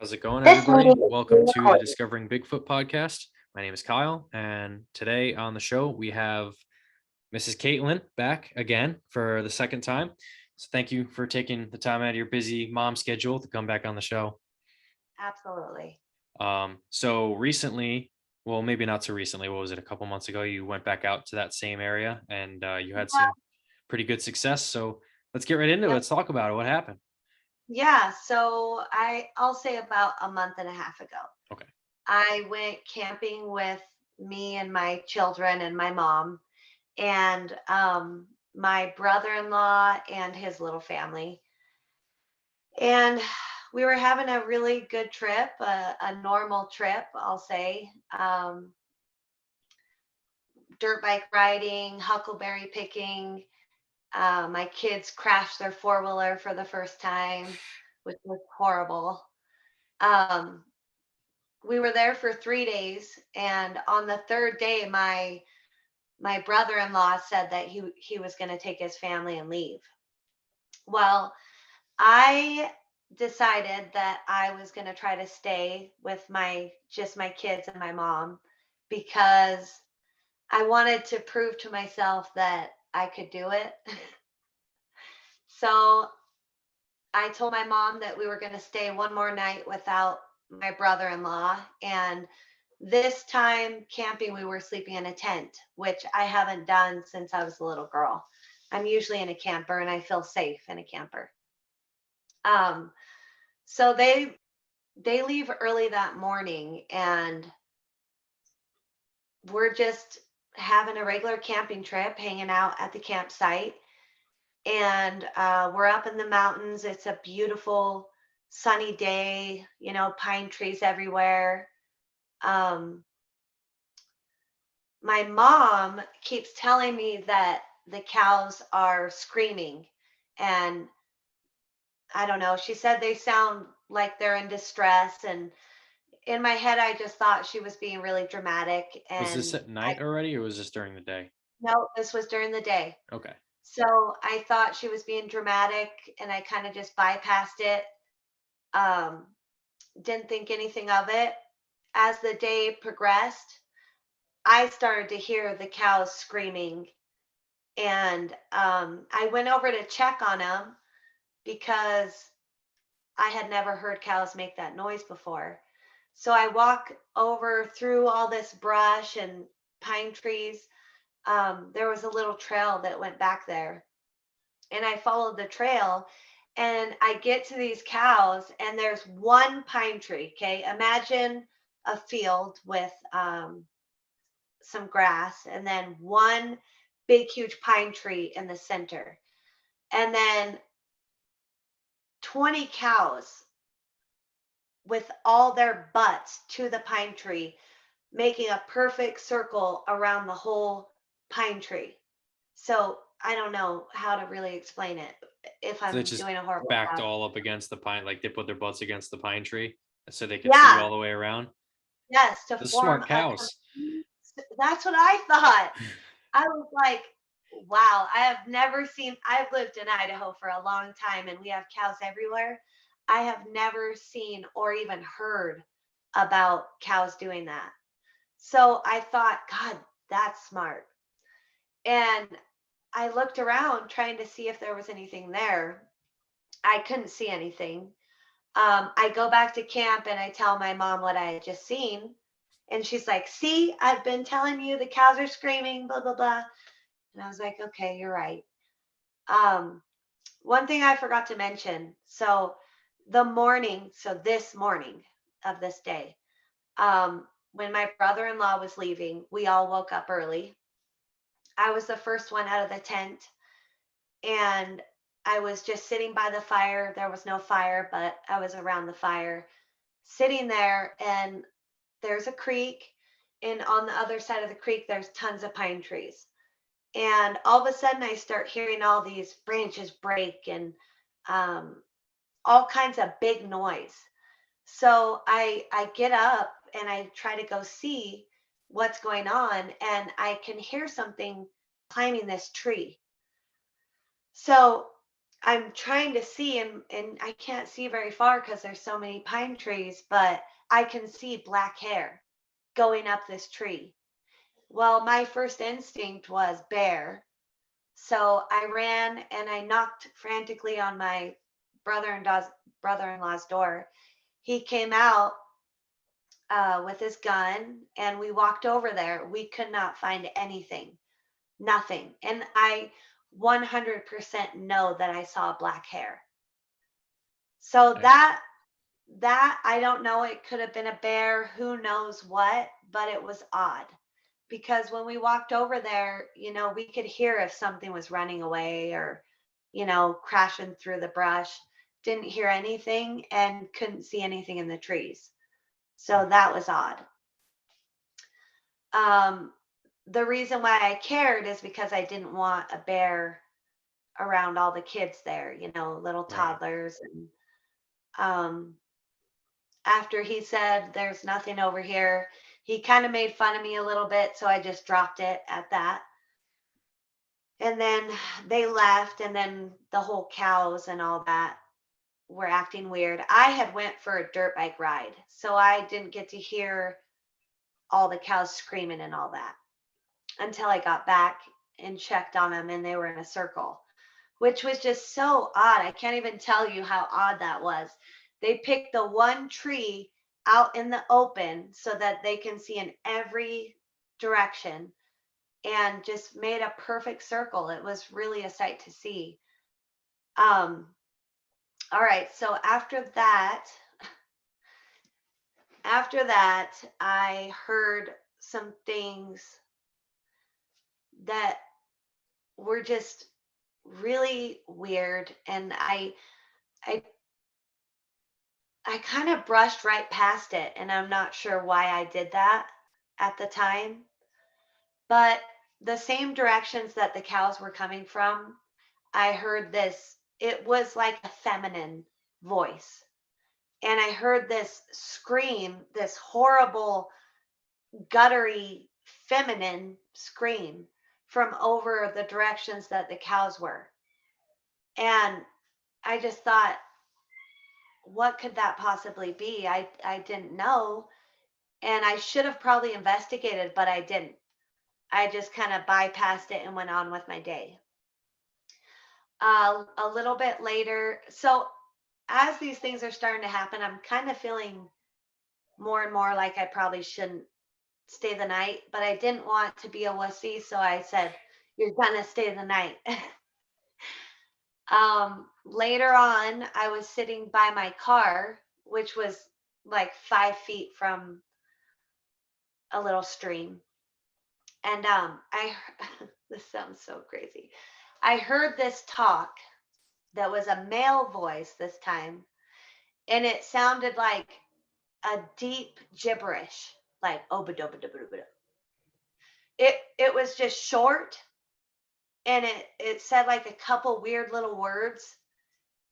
How's it going, This everybody? meeting is Welcome being to the recorded. Discovering Bigfoot podcast. My name is Kyle, and today on the show we have Mrs. Kaitlyn back again for the second time. So thank you for taking the time out of your busy mom schedule to come back on the show. Absolutely. So recently, well, maybe not so recently. What was it? A couple months ago, you went back out to that same area, and you had Yeah. some pretty good success. So let's get right into it. Yep. Let's talk about it. What happened? Yeah. So I'll say about a month and a half ago, Okay. I went camping with me and my children and my mom and my brother-in-law and his little family. And we were having a really good trip, a normal trip, I'll say. Dirt bike riding, huckleberry picking. My kids crashed their four wheeler for the first time, which was horrible. Um, we were there for 3 days, and on the third day, my brother-in-law said that he was going to take his family and leave. Well, I decided that I was going to try to stay with my kids and my mom because I wanted to prove to myself that I could do it. So I told my mom that we were going to stay one more night without my brother in law. And this time camping, we were sleeping in a tent, which I haven't done since I was a little girl. I'm usually in a camper and I feel safe in a camper. Um, so they leave early that morning and we're just having a regular camping trip, hanging out at the campsite. And we're up in the mountains. It's a beautiful sunny day, pine trees everywhere. Um, my mom keeps telling me that the cows are screaming, and I don't know. She said they sound like they're in distress. And in my head, I just thought she was being really dramatic. Was this And at I night already, or was this during the day? know this was during the day. Okay. So I thought she was being dramatic, and I kind of just bypassed it. Um, didn't think anything of it. As the day progressed, I started to hear the cows screaming, and I went over to check on them because I had never heard cows make that noise before. So I walk over through all this brush and pine trees. There was a little trail that went back there, and I followed the trail. And I get to these cows, and there's one pine tree. Okay, imagine a field with some grass and then one big huge pine tree in the center, and then 20 cows with all their butts to the pine tree, making a perfect circle around the whole pine tree. So I don't know how to really explain it if So they I'm just doing a horrible backed job. all up against the pine, like they put their butts against the pine tree so they could see Yeah. all the way around. Yes, to Those form smart a cows. complete. That's what I thought. I was like, wow, I have never seen. I've lived in Idaho for a long time and we have cows everywhere. I have never seen or even heard about cows doing that. So I thought, God, that's smart. And I looked around trying to see if there was anything there. I couldn't see anything. I go back to camp and I tell my mom what I had just seen. And she's like, see, I've been telling you the cows are screaming, blah, blah, blah. And I was like, okay, you're right. Um, One thing I forgot to mention. So this morning of this day, when my brother-in-law was leaving, we all woke up early. I was the first one out of the tent, and I was just sitting by the fire. There was no fire, but I was around the fire, sitting there, and there's a creek, and on the other side of the creek, there's tons of pine trees. And all of a sudden, I start hearing all these branches break and um, all kinds of big noise. So I get up and I try to go see what's going on, and I can hear something climbing this tree. So I'm trying to see, and I can't see very far because there's so many pine trees, but I can see black hair going up this tree. Well, my first instinct was bear. So I ran and I knocked frantically on my brother-in-law's brother-in-law's door. He came out with his gun and we walked over there. We could not find anything, nothing. And I 100% know that I saw black hair. So Okay. that I don't know, it could have been a bear, who knows what, but it was odd because when we walked over there, we could hear if something was running away or, crashing through the brush. Didn't hear anything and couldn't see anything in the trees. So that was odd. Um, the reason why I cared is because I didn't want a bear around all the kids there, little Right. toddlers. And um, after he said, "There's nothing over here," he kind of made fun of me a little bit. So I just dropped it at that. And then they left, and then the whole cows and all that were acting weird. I had went for a dirt bike ride, so I didn't get to hear all the cows screaming and all that until I got back and checked on them, and they were in a circle, which was just so odd. I can't even tell you how odd that was. They picked the one tree out in the open so that they can see in every direction and just made a perfect circle. It was really a sight to see. Um, all right, so after that, I heard some things that were just really weird, and I I kind of brushed right past it, and I'm not sure why I did that at the time. But the same directions that the cows were coming from, I heard this. It was like a feminine voice. And I heard this scream, this horrible, guttery, feminine scream from over the directions that the cows were. And I just thought, what could that possibly be? I didn't know. And I should have probably investigated, but I didn't. I just kind of bypassed it and went on with my day. A little bit later, so as these things are starting to happen, I'm kind of feeling more and more like I probably shouldn't stay the night, but I didn't want to be a wussy, so I said, "You're gonna stay the night." Later on, I was sitting by my car, which was like 5 feet from a little stream, and this sounds so crazy. I heard this talk that was a male voice this time, and it sounded like a deep gibberish, like obadobadobadobado. It was just short, and it said like a couple weird little words,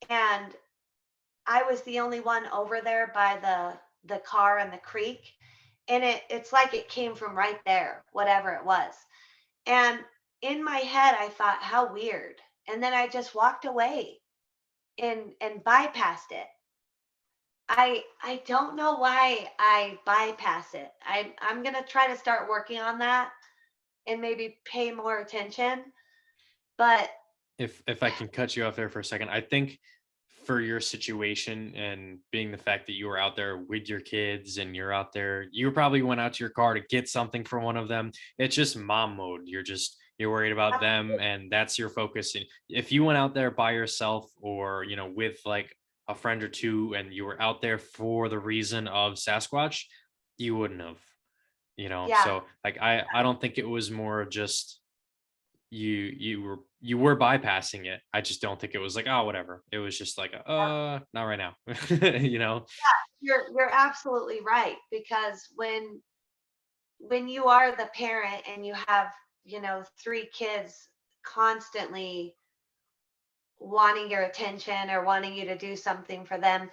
and I was the only one over there by the car and the creek, and it's like it came from right there, whatever it was. And in my head, I thought, how weird. And then I just walked away and bypassed it. I don't know why I bypass it. I'm gonna try to start working on that and maybe pay more attention. But If I can cut you off there for a second, I think for your situation and being the fact that you were out there with your kids and you're out there, you probably went out to your car to get something from one of them. It's just mom mode. You're worried about them and that's your focus. And if you went out there by yourself or, with like a friend or two and you were out there for the reason of Sasquatch, you wouldn't have, yeah, so like I don't think it was more just you were bypassing it. I just don't think it was like, oh, whatever. It was just like, not right now. you know? you're absolutely right because when you are the parent and you have, three kids constantly wanting your attention or wanting you to do something for them,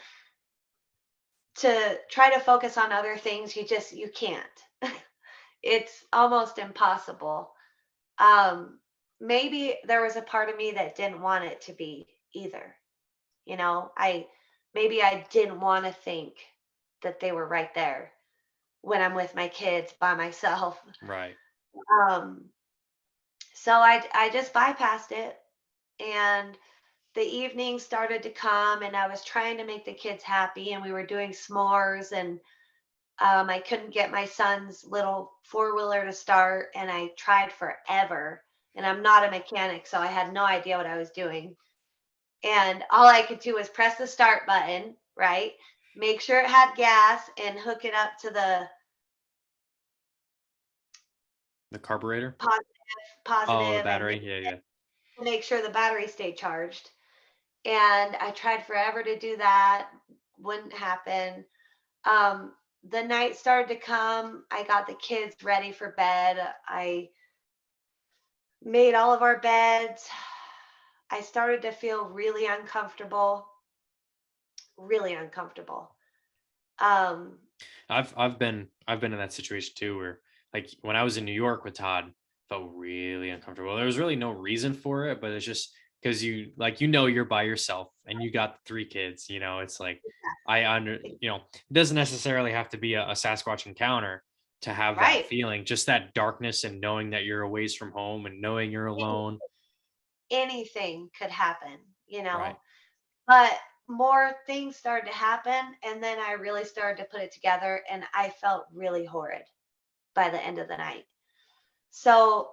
to try to focus on other things, you can't. It's almost impossible. Um, Maybe there was a part of me that didn't want it to be. either. I maybe I didn't want to think that they were right there when I'm with my kids by myself. Right. Um, so I just bypassed it, and the evening started to come, and I was trying to make the kids happy, and we were doing s'mores, and I couldn't get my son's little four-wheeler to start, and I tried forever. And I'm not a mechanic, so I had no idea what I was doing. And all I could do was press the start button, right? Make sure it had gas and hook it up to the The carburetor. Oh, the positive and battery. Yeah, yeah. make sure the battery stayed charged. And I tried forever to do that, wouldn't happen. Um, the night started to come. I got the kids ready for bed. I made all of our beds. I started to feel really uncomfortable, really uncomfortable. Um, I've been in that situation too, where like when I was in New York with Todd, felt really uncomfortable. There was really no reason for it, but it's just because you're by yourself and you got three kids. It's like I under it doesn't necessarily have to be a Sasquatch encounter to have that right. feeling, just that darkness and knowing that you're a ways from home and knowing you're alone. Anything could happen, Right. but more things started to happen. And then I really started to put it together, and I felt really horrid by the end of the night. So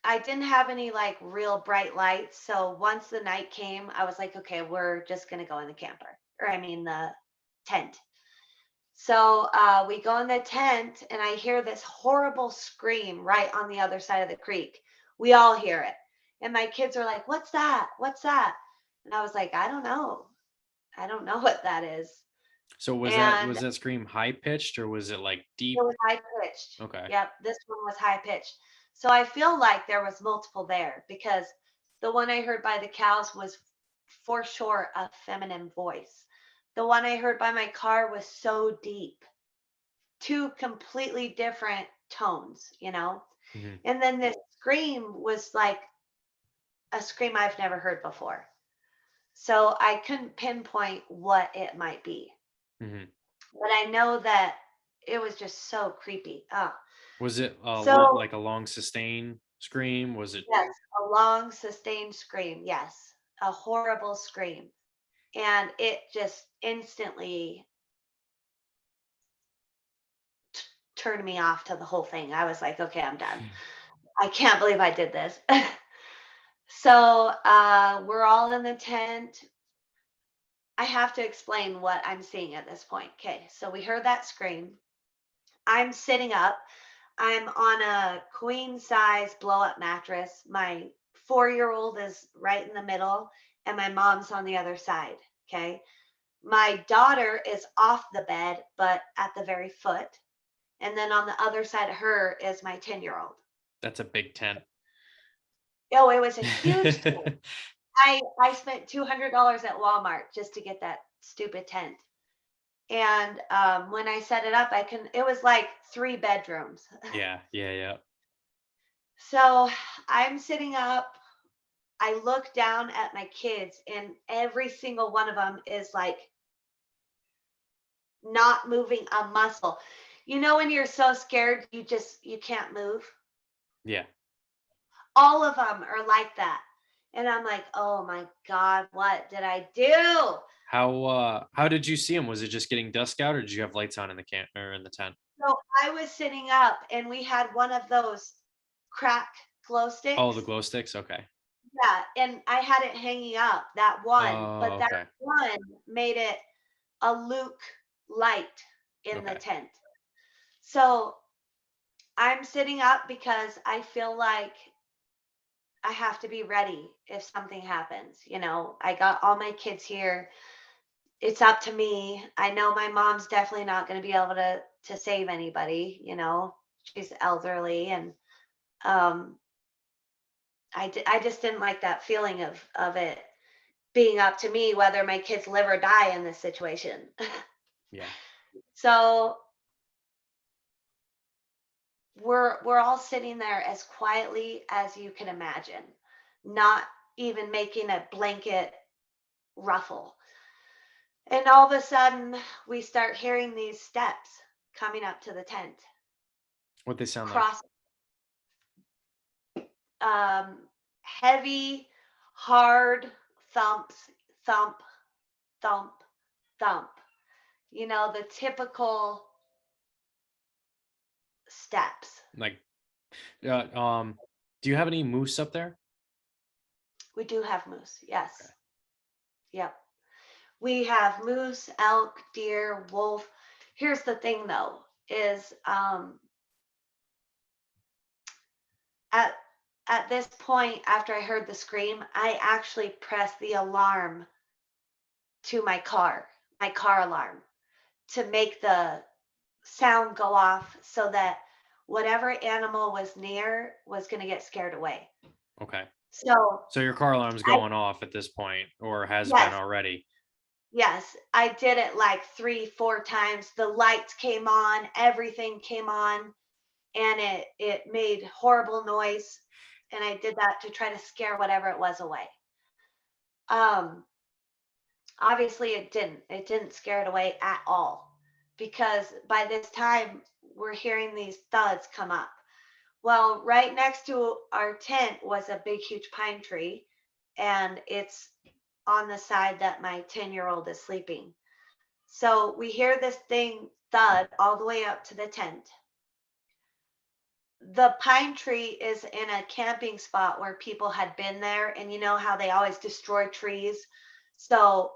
I didn't have any like real bright lights. So once the night came, I was like, okay, we're just going to go in the camper, or I mean, the tent. So we go in the tent, and I hear this horrible scream right on the other side of the creek. We all hear it. And my kids are like, what's that? What's that? And I was like, I don't know. I don't know what that is. So was that And was that scream high pitched or was it like it deep? was high pitched. Okay. Yep, this one was high pitched. So I feel like there was multiple there, because the one I heard by the cows was for sure a feminine voice. The one I heard by my car was so deep, two completely different tones. Hmm. And then this scream was like a scream I've never heard before. So I couldn't pinpoint what it might be, Hmm. but I know that it was just so creepy. Was it So like a long sustained scream? Was it? yes, a long sustained scream. Yes, a horrible scream. And it just instantly turned me off to the whole thing. I was like, okay, I'm done. I can't believe I did this. So we're all in the tent. I have to explain what I'm seeing at this point. Okay, so we heard that scream. I'm sitting up. I'm on a queen size blow up mattress. My 4-year old is right in the middle, and my mom's on the other side. Okay. My daughter is off the bed, but at the very foot. And then on the other side of her is my 10-year-old. That's a big tent. Oh, it was a huge tent. I spent $200 at Walmart just to get that stupid tent. And when I set it up, it was like 3 bedrooms. Yeah, yeah, yeah. So I'm sitting up. I look down at my kids, and every single one of them is like not moving a muscle. When you're so scared, you can't move. Yeah. All of them are like that. And I'm like, "Oh my god, what did I do?" How did you see him? Was it just getting dusk out or did you have lights on in the camp or in the tent? So I was sitting up, and we had one of those crack glow Oh, the sticks. glow sticks? Okay. Yeah, and I had it hanging up, that one, but Oh, that okay. one made it a Luke light in the Okay. tent. So I'm sitting up because I feel like I have to be ready if something happens. I got all my kids here. It's up to me. I know my mom's definitely not going to be able to save anybody. She's elderly, and um I just didn't like that feeling of it being up to me whether my kids live or die in this situation. Yeah. So we're all sitting there as quietly as you can imagine, not even making a blanket ruffle. And all of a sudden, we start hearing these steps coming up to the tent, What they sound like? cross heavy, hard thumps, thump, thump, thump. You know, the typical steps. Like, do you have any moose up there? We do have moose. Okay. Yes. Yep. We have moose, elk, deer, wolf. Here's the thing though, is at at this point after I heard the scream, I actually pressed the alarm to my car alarm to make the sound go off so that whatever animal was near was going to get scared away. Okay. So, So your car alarm's I going off at this point, or has been yes, already. yes, I did it like 3, 4 times. The lights came on, everything came on, and it made horrible noise, and I did that to try to scare whatever it was away. Um, Obviously it didn't. It didn't scare it away at all because by this time we're hearing these thuds come up. Well, right next to our tent was a big, huge pine tree, and it's on the side that my 10-year-old is sleeping. So we hear this thing thud all the way up to the tent. The pine tree is in a camping spot where people had been there, and you know how they always destroy trees. So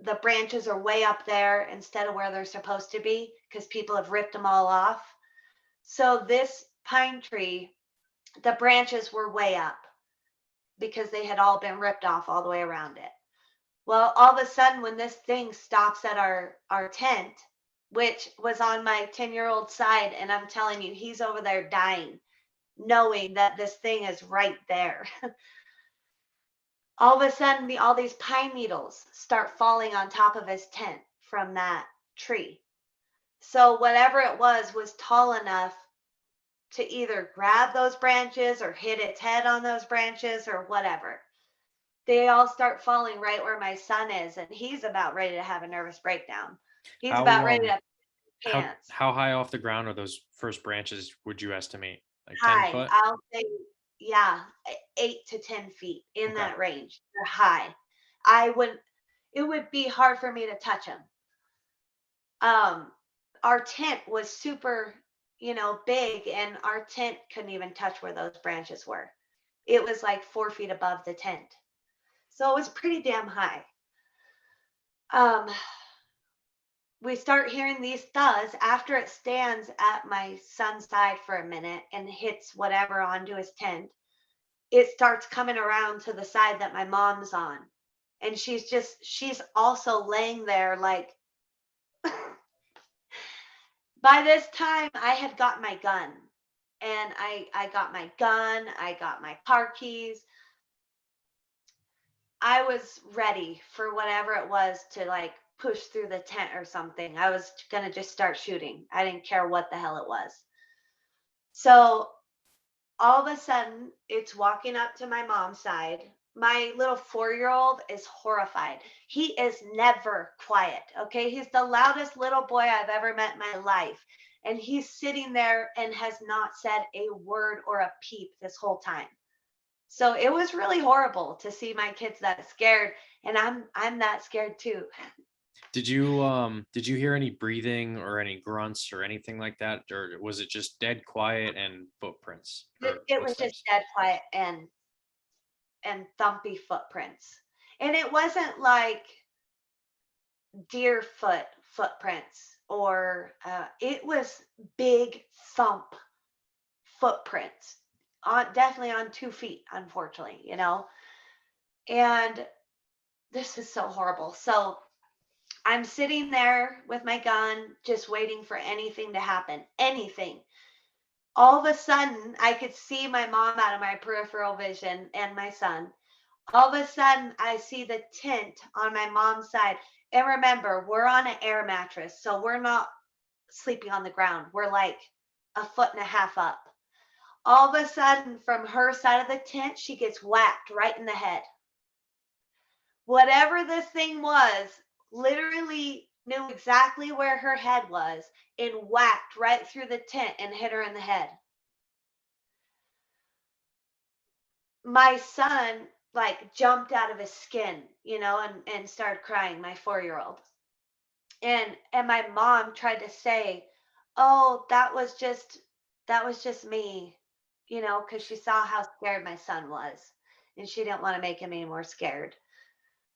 the branches are way up there instead of where they're supposed to be because people have ripped them all off. So this pine tree, the branches were way up because they had all been ripped off all the way around it. Well, all of a sudden, when this thing stops at our tent, which was on my 10-year-old side, and I'm telling you, he's over there dying, knowing that this thing is right there. All of a sudden, all these pine needles start falling on top of his tent from that tree. So whatever it was tall enough to either grab those branches or hit its head on those branches or whatever. They all start falling right where my son is, and he's about ready to have a nervous breakdown. He's How about ready to pants. how high off the ground are those first branches? Would you estimate like 10 High. foot? I'll say, yeah, 8 to 10 feet in Okay. that range. They're high. I wouldn't. It would be hard for me to touch them. Um, our tent was super, big, and our tent couldn't even touch where those branches were. It was like 4 feet above the tent. So it was pretty damn high. Um, we start hearing these thuds after it stands at my son's side for a minute and hits whatever onto his tent. It starts coming around to the side that my mom's on. And she's also laying there like, by this time I had got my gun, and I got my gun, I got my car keys. I was ready for whatever it was to like push through the tent or something. I was going to just start shooting. I didn't care what the hell it was. So all of a sudden, it's walking up to my mom's side. My little 4-year-old is horrified. He is never quiet. Okay. He's the loudest little boy I've ever met in my life. And he's sitting there and has not said a word or a peep this whole time. So it was really horrible to see my kids that scared, and I'm that scared too. Did you hear any breathing or any grunts or anything like that, or was it just dead quiet and footprints or It was just footsteps? dead quiet and thumpy footprints. And it wasn't like deer footprints or it was big thump footprints on definitely on 2 feet, unfortunately. And this is so horrible. So I'm sitting there with my gun, just waiting for anything to happen. Anything. All of a sudden, I could see my mom out of my peripheral vision and my son. All of a sudden, I see the tent on my mom's side. And remember, we're on an air mattress, so we're not sleeping on the ground. We're like a foot and a half up. All of a sudden, from her side of the tent, she gets whacked right in the head. Whatever this thing was, literally knew exactly where her head was and whacked right through the tent and hit her in the head. My son like jumped out of his skin, and started crying, my 4-year-old. And my mom tried to say, "Oh, that was just me," because she saw how scared my son was, and she didn't want to make him any more scared.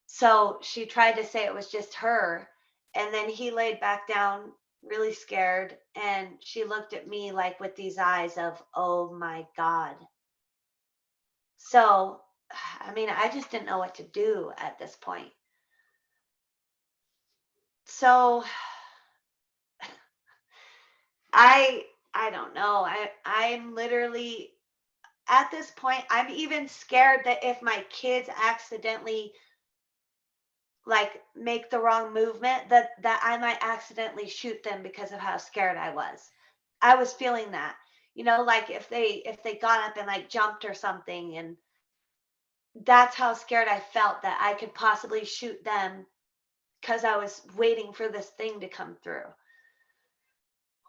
So she tried to say it was just her, and then he laid back down really scared, and she looked at me like with these eyes of, "Oh my God." So, I mean, I just didn't know what to do at this point. So, I I don't know. I'm literally at this point, I'm even scared that if my kids accidentally like make the wrong movement, that I might accidentally shoot them because of how scared I was. I was feeling that. Like if they got up and like jumped or something, and that's how scared I felt that I could possibly shoot them because I was waiting for this thing to come through.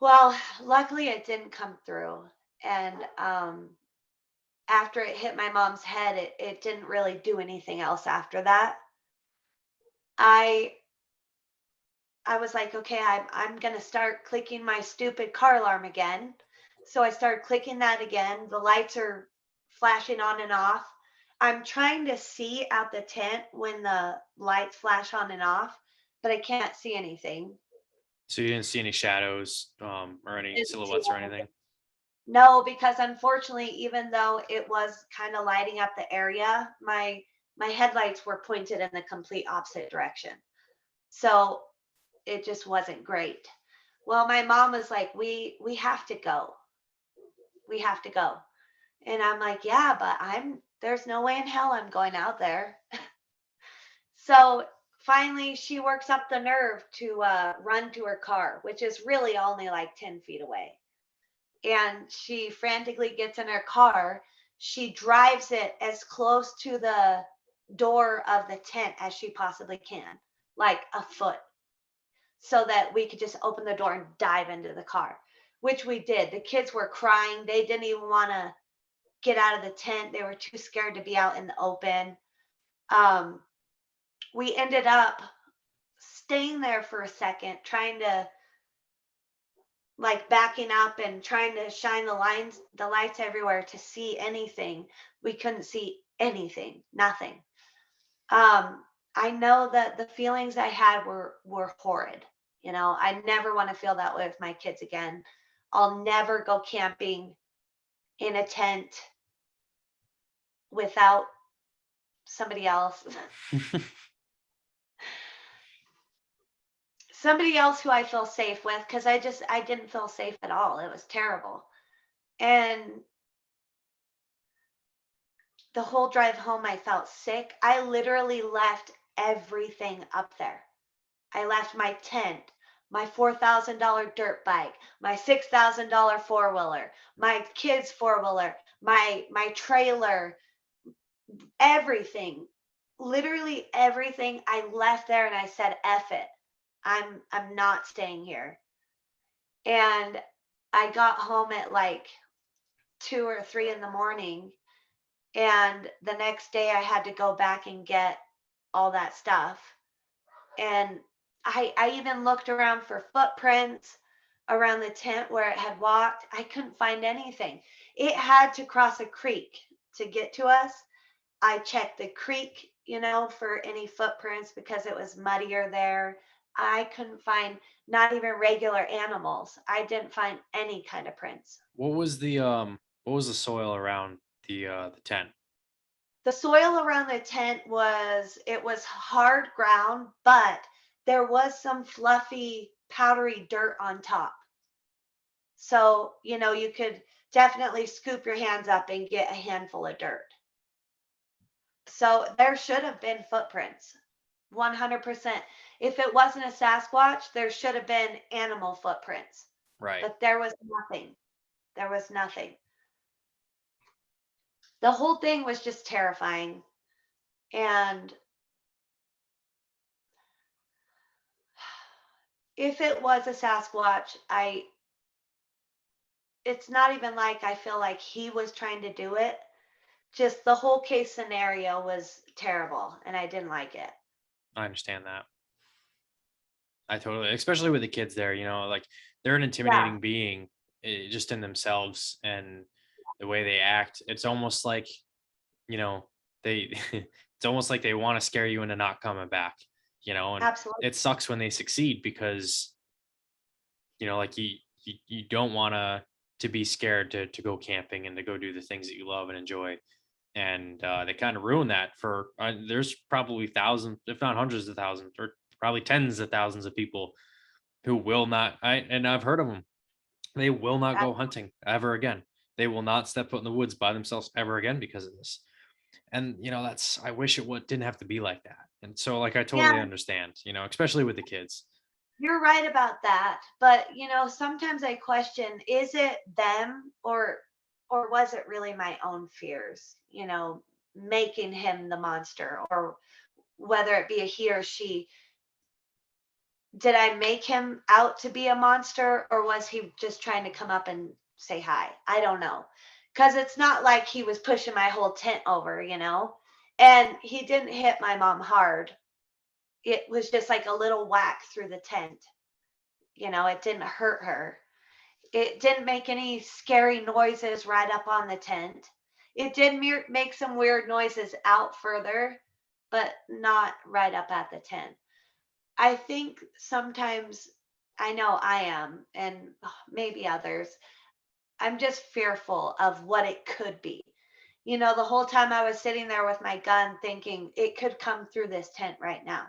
Well, luckily it didn't come through. And after it hit my mom's head, it didn't really do anything else after that. I I was like, okay, I'm gonna start clicking my stupid car alarm again. So I started clicking that again. The lights are flashing on and off. I'm trying to see out the tent when the lights flash on and off, but I can't see anything. So you didn't see any shadows, or any Didn't see silhouettes or anything. anything? No, because unfortunately, even though it was kind of lighting up the area, my headlights were pointed in the complete opposite direction. So it just wasn't great. Well, my mom was like, "We have to go. We have to go." And I'm like, "Yeah, but there's no way in hell I'm going out there." So finally, she works up the nerve to run to her car, which is really only like 10 feet away. And she frantically gets in her car. She drives it as close to the door of the tent as she possibly can, like a foot, so that we could just open the door and dive into the car, which we did. The kids were crying. They didn't even want to get out of the tent. They were too scared to be out in the open. Um, we ended up staying there for a second, trying to like backing up and trying to shine the lights everywhere to see anything. We couldn't see anything, nothing. Um, I know that the feelings I had were horrid. I never want to feel that way with my kids again. I'll never go camping in a tent without somebody else. Somebody else who I feel safe with, because I didn't feel safe at all. It was terrible. And the whole drive home I felt sick. I literally left everything up there. I left my tent, my $4,000 dirt bike, my $6,000 four-wheeler, my kids' four-wheeler, my trailer, everything. Literally everything I left there, and I said, "F it. I'm not staying here." And I got home at like 2 or 3 in the morning, and the next day I had to go back and get all that stuff. And I even looked around for footprints around the tent where it had walked. I couldn't find anything. It had to cross a creek to get to us. I checked the creek, for any footprints because it was muddier there. I couldn't find not even regular animals. I didn't find any kind of prints. What was the soil around the tent? The soil around the tent was hard ground, but there was some fluffy, powdery dirt on top. So, you could definitely scoop your hands up and get a handful of dirt. So there should have been footprints. 100%. If it wasn't a Sasquatch, there should have been animal footprints. Right. But there was nothing. There was nothing. The whole thing was just terrifying. And if it was a Sasquatch, it's not even like I feel like he was trying to do it. Just the whole case scenario was terrible and I didn't like it. I understand that. I totally, especially with the kids there, like they're an Yeah, intimidating being, just in themselves and the way they act. It's almost like, you know, they, it's almost like they want to scare you into not coming back, and absolutely. it sucks when they succeed because, like you don't want to be scared to go camping and to go do the things that you love and enjoy. And they kind of ruin that for, there's probably thousands, if not hundreds of thousands, or probably tens of thousands of people who will not. And I've heard of them. They will not Ab go hunting ever again. They will not step foot in the woods by themselves ever again because of this. And that's, I wish it would didn't have to be like that. And so, like, I Yeah, totally understand. Especially with the kids. you're right about that. But, sometimes I question, is it them or was it really my own fears, making him the monster, or whether it be a he or she? Did I make him out to be a monster or was he just trying to come up and say hi? I don't know. Cuz it's not like he was pushing my whole tent over. And he didn't hit my mom hard. It was just like a little whack through the tent. It didn't hurt her. It didn't make any scary noises right up on the tent. It did make some weird noises out further, but not right up at the tent. I think sometimes I know I am, and maybe others. I'm just fearful of what it could be. The whole time I was sitting there with my gun thinking it could come through this tent right now,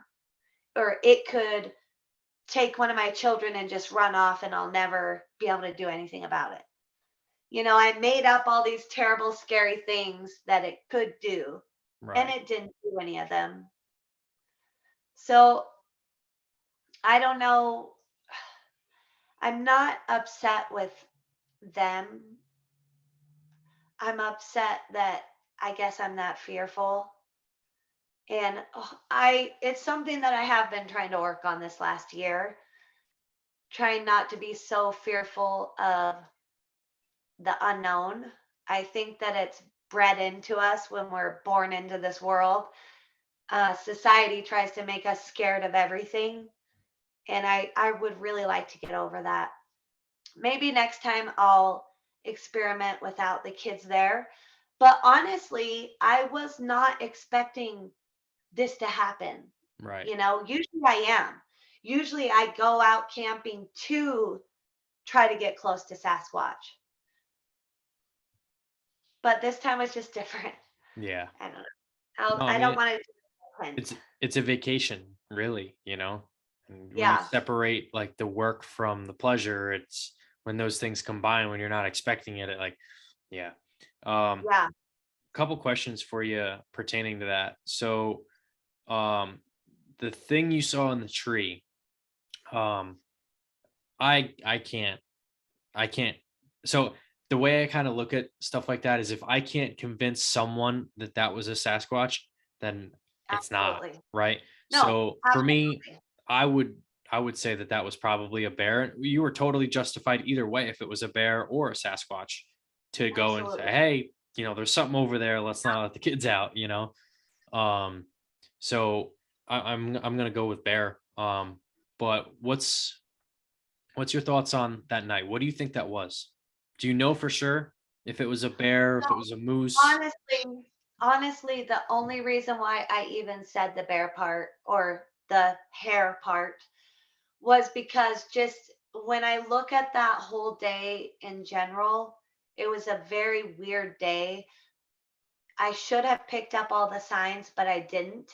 or it could take one of my children and just run off, and I'll never be able to do anything about it. I made up all these terrible, scary things that it could do, and Right. it didn't do any of them. So I don't know. I'm not upset with them. I'm upset that I guess I'm that fearful. And it's something that I have been trying to work on this last year, trying not to be so fearful of the unknown. I think that it's bred into us when we're born into this world. Society tries to make us scared of everything. And I would really like to get over that. Maybe next time I'll experiment without the kids there. But honestly, I was not expecting this to happen. Right. Usually I am. Usually I go out camping to try to get close to Sasquatch. But this time was just different. Yeah. I don't know. No, I I mean, don't want to do it's a vacation, really, and when you Yeah. separate like the work from the pleasure, it's when those things combine when you're not expecting it, like, yeah. um Yeah. Couple questions for you pertaining to that. So, um the thing you saw in the tree, um I can't. So the way I kind of look at stuff like that is, if I can't convince someone that that was a Sasquatch, then it's not, Absolutely. right? No, So for me, absolutely. I would I would say that that was probably a bear. You were totally justified either way, if it was a bear or a Sasquatch, to go and say, Absolutely. "Hey, there's something over there. Let's not let the kids out." Um, so I'm gonna go with bear. But what's your thoughts on that night? What do you think that was? Do you know for sure if it was a bear, if it was a moose? Honestly, the only reason why I even said the bear part or the hair part was because just when I look at that whole day in general, it was a very weird day. I should have picked up all the signs, but I didn't.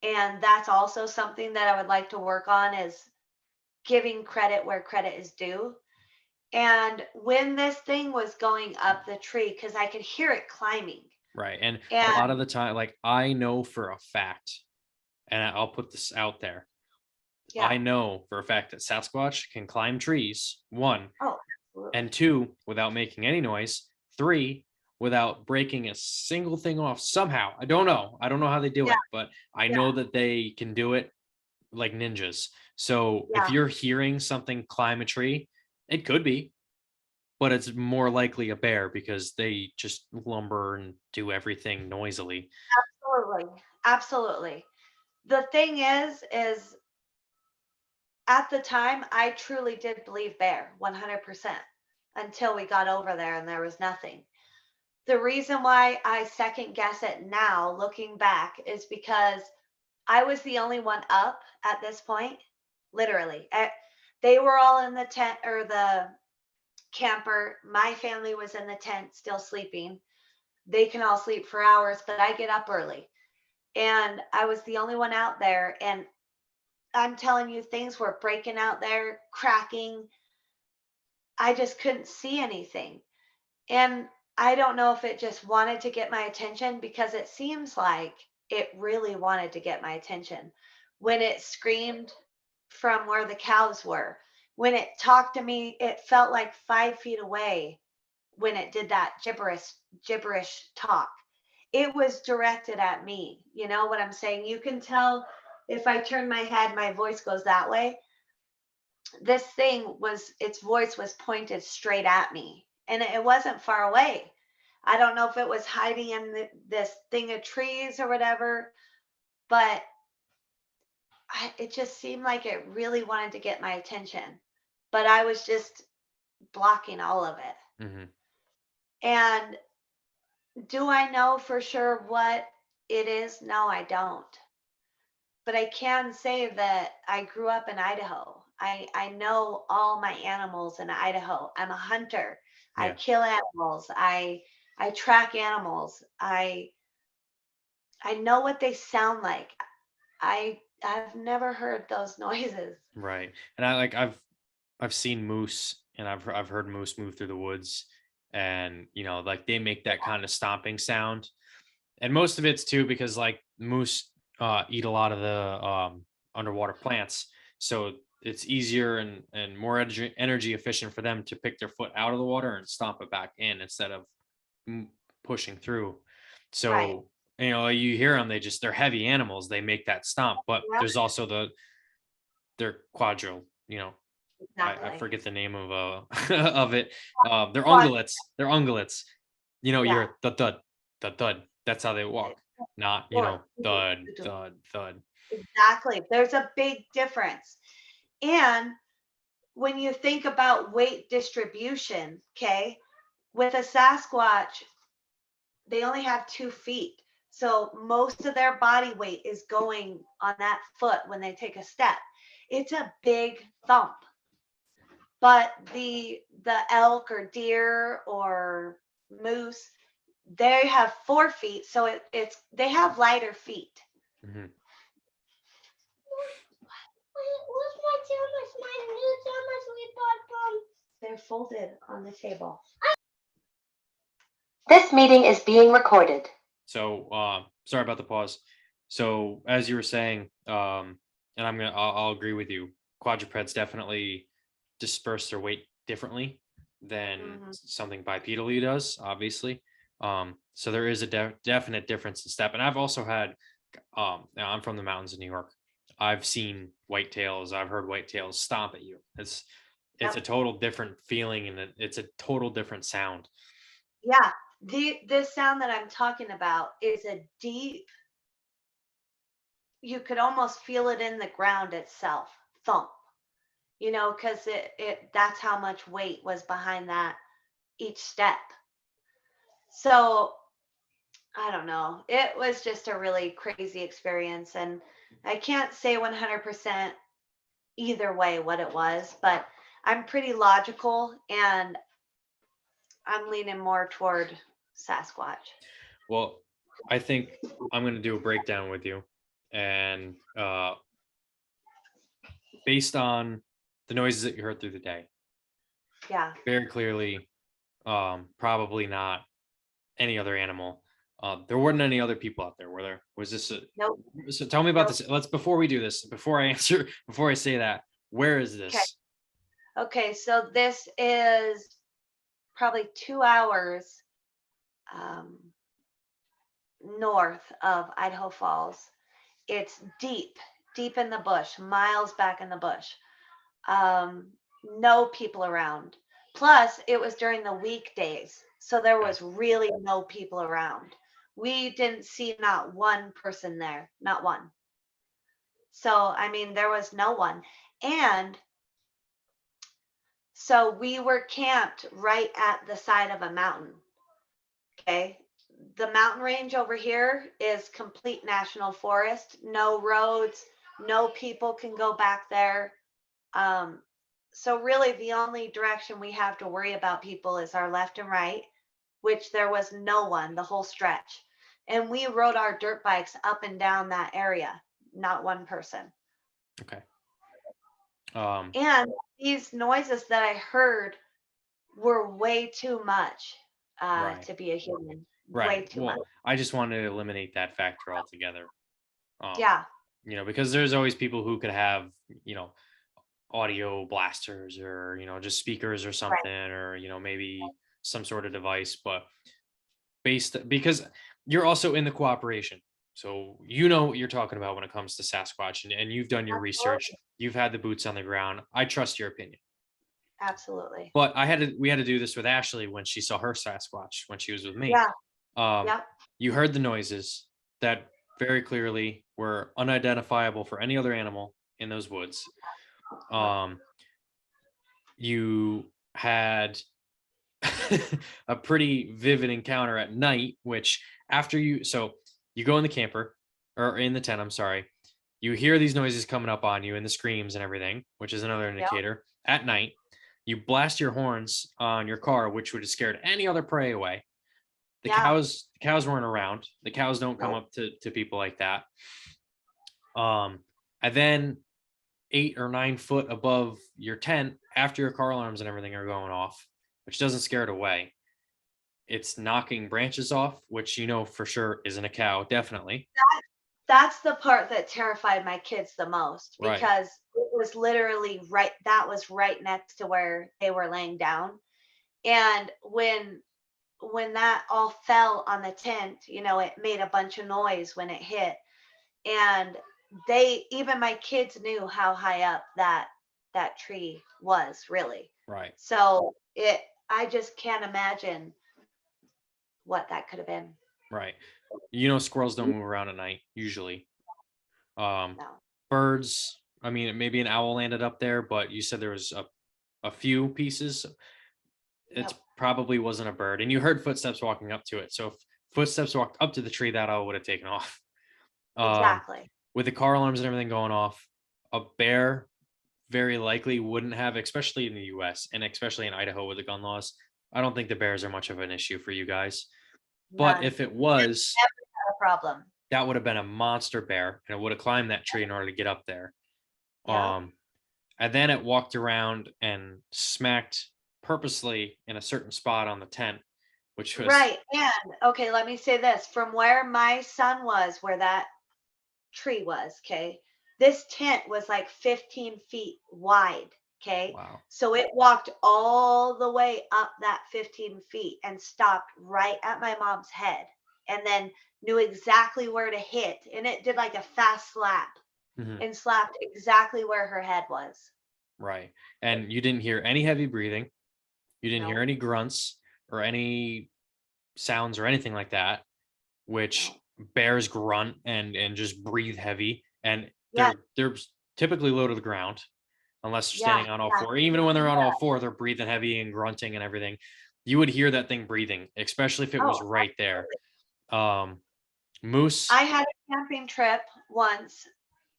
And that's also something that I would like to work on, is giving credit where credit is due. And when this thing was going up the tree, because I could hear it climbing. Right. And a lot of And the time, like, I know for a fact, and I'll put this out there. yeah. I know for a fact that Sasquatch can climb trees, one, Oh, and absolutely. two, without making any noise, three, without breaking a single thing off somehow. I don't know how they do Yeah, it, but I yeah, know that they can do it like ninjas. So if yeah. you're hearing something climb a tree, it could be, but it's more likely a bear because they just lumber and do everything noisily. Absolutely. Absolutely. The thing is at the time, I truly did believe bear 100% until we got over there and there was nothing. The reason why I second guess it now, looking back, is because I was the only one up at this point, literally. They were all in the tent or the camper. My family was in the tent still sleeping. They can all sleep for hours, but I get up early. And I was the only one out there. And I'm telling you, things were breaking out there, cracking. I just couldn't see anything. And I don't know if it just wanted to get my attention because it seems like it really wanted to get my attention. When it screamed from where the cows were, when it talked to me, it felt like 5 feet away when it did that gibberish talk. It was directed at me. You know what I'm saying? You can tell if I turn my head, my voice goes that way. This thing was, its voice was pointed straight at me and it wasn't far away. I don't know if it was hiding in this thing of trees or whatever, but it just seemed like it really wanted to get my attention. But I was just blocking all of it. Mhm. And do I know for sure what it is? No, I don't. But I can say that I grew up in Idaho. I know all my animals in Idaho. I'm a hunter. I Yeah. kill animals. I track animals. I know what they sound like. I've never heard those noises. Right. And I've seen moose and I've heard moose move through the woods, and like they make that kind of stomping sound. And most of it's too because like moose eat a lot of the underwater plants. So it's easier and more energy efficient for them to pick their foot out of the water and stomp it back in instead of m- pushing through. Right. So you hear them, they're heavy animals, they make that stomp, but Yeah, there's also they're quadril, I exactly. forget the name of of it. They're Quad- ungulates. They're ungulates. You Yeah. hear the thud. That's how they walk. Not, Or thud, thud, thud. exactly. There's a big difference. And when you think about weight distribution, okay, with a Sasquatch, they only have 2 feet. So most of their body weight is going on that foot when they take a step. It's a big thump. But the elk or deer or moose, they have 4 feet, so it's they have lighter feet. Mhm. Where's my Thomas? My new Thomas we bought from. They're folded on the table. This meeting is being recorded. So, sorry about the pause. So, as you were saying, and I'll agree with you. Quadrupeds definitely disperse their weight differently than Mhm. something bipedally does, obviously. So there is a definite difference in step. And I've also had, now I'm from the mountains in New York. I've seen whitetails. I've heard whitetails stomp at you. It's a Yep. total different feeling, and it's a total different sound. Yeah. This sound that I'm talking about is a deep, you could almost feel it in the ground itself. Thump. Because it that's how much weight was behind that each step. So I don't know. It was just a really crazy experience. And I can't say 100% either way what it was, but I'm pretty logical and I'm leaning more toward Sasquatch. Well, I think I'm going to do a breakdown with you, and based on the noises that you heard through the day, Yeah. very clearly, probably not any other animal. There weren't any other people out there, were there? Was this a? Nope. So tell me about Nope. this. Let's before we do this, before I answer, before I say that, where is Okay. this? Okay. So this is probably 2 hours um, north of Idaho Falls. It's deep, deep in the bush, miles back in the bush. Um, no people around. Plus, it was during the weekdays, so there Yeah. was really no people around. We didn't see not one person there, not one. So, I mean, there was no one. And so we were camped right at the side of a mountain. Okay. The mountain range over here is complete national forest, no roads, no people can go back there. Um, so really the only direction we have to worry about people is our left and right, which there was no one the whole stretch. And we rode our dirt bikes up and down that area, not one person. Okay. Um, And these noises that I heard were way too much right. to be a human, way Right. too much. Well, I just wanted to eliminate that factor altogether. Um, Yeah, because there's always people who could have, you know, audio blasters or, just speakers or right. something, or, maybe some sort of device, but based because you're also in the cooperation. So you know what you're talking about when it comes to Sasquatch, and you've done your research, Absolutely. you've had the boots on the ground. I trust your opinion. Absolutely. But we had to do this with Ashley when she saw her Sasquatch when she was with me. Yeah. Um, Yep. you heard the noises that very clearly were unidentifiable for any other animal in those woods. Yep. Um, you had a pretty vivid encounter at night, which so you go in the camper or in the tent, I'm sorry. You hear these noises coming up on you and the screams and everything, which is another Yep. indicator. At night, you blast your horns on your car, which would have scared any other prey away. Yeah. The cows weren't around. The cows don't come Nope. up to people like that. And then 8 or 9 foot above your tent, after your car alarms and everything are going off, which doesn't scare it away, it's knocking branches off, which for sure isn't a cow, definitely. That's the part that terrified my kids the most Right. because it was literally right that was right next to where they were laying down. And when that all fell on the tent, it made a bunch of noise when it hit. And even my kids knew how high up that tree was really. Right. So I just can't imagine what that could have been. Right. Squirrels don't move around at night usually. Um, No. Birds, I mean, maybe an owl landed up there, but you said there was a few pieces. It Yep. probably wasn't a bird, and you heard footsteps walking up to it. So if footsteps walked up to the tree, that owl would have taken off. Um, Exactly. with the car alarms and everything going off, a bear very likely wouldn't have, especially in the US and especially in Idaho with the gun laws. I don't think the bears are much of an issue for you guys. But None. if it was, Never had a problem. that would have been a monster bear and it would have climbed that tree in order to get up there. Yep. Um, and then it walked around and smacked purposely in a certain spot on the tent, which was Right. And okay, let me say this. From where my son was, where that tree was, okay, this tent was like 15 feet wide. Okay. wow. So it walked all the way up that 15 feet and stopped right at my mom's head and then knew exactly where to hit. And it did like a fast slap Mhm. and slapped exactly where her head was. Right. And you didn't hear any heavy breathing. You didn't hear No, any grunts or any sounds or anything like that, which no. bears grunt and just breathe heavy, and Yeah, they're typically low to the ground unless you're yeah, standing on all yeah. four. Even when they're on all four, they're breathing heavy and grunting and everything. You would hear that thing breathing, especially if it was Oh, right there. absolutely. Um, Moose, I had a camping trip once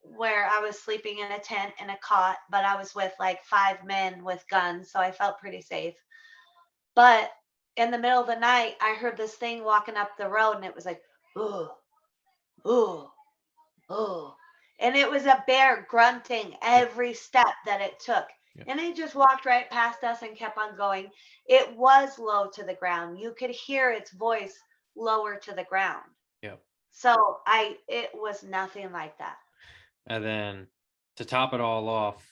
where I was sleeping in a tent in a cot, but I was with like 5 men with guns, so I felt pretty safe. But in the middle of the night, I heard this thing walking up the road, and it was like, ooh, ooh, ooh. And it was a bear grunting yep, every step that it took. yep, And it just walked right past us and kept on going. It was low to the ground. You could hear its voice lower to the ground. yep. So it was nothing like that. And then to top it all off,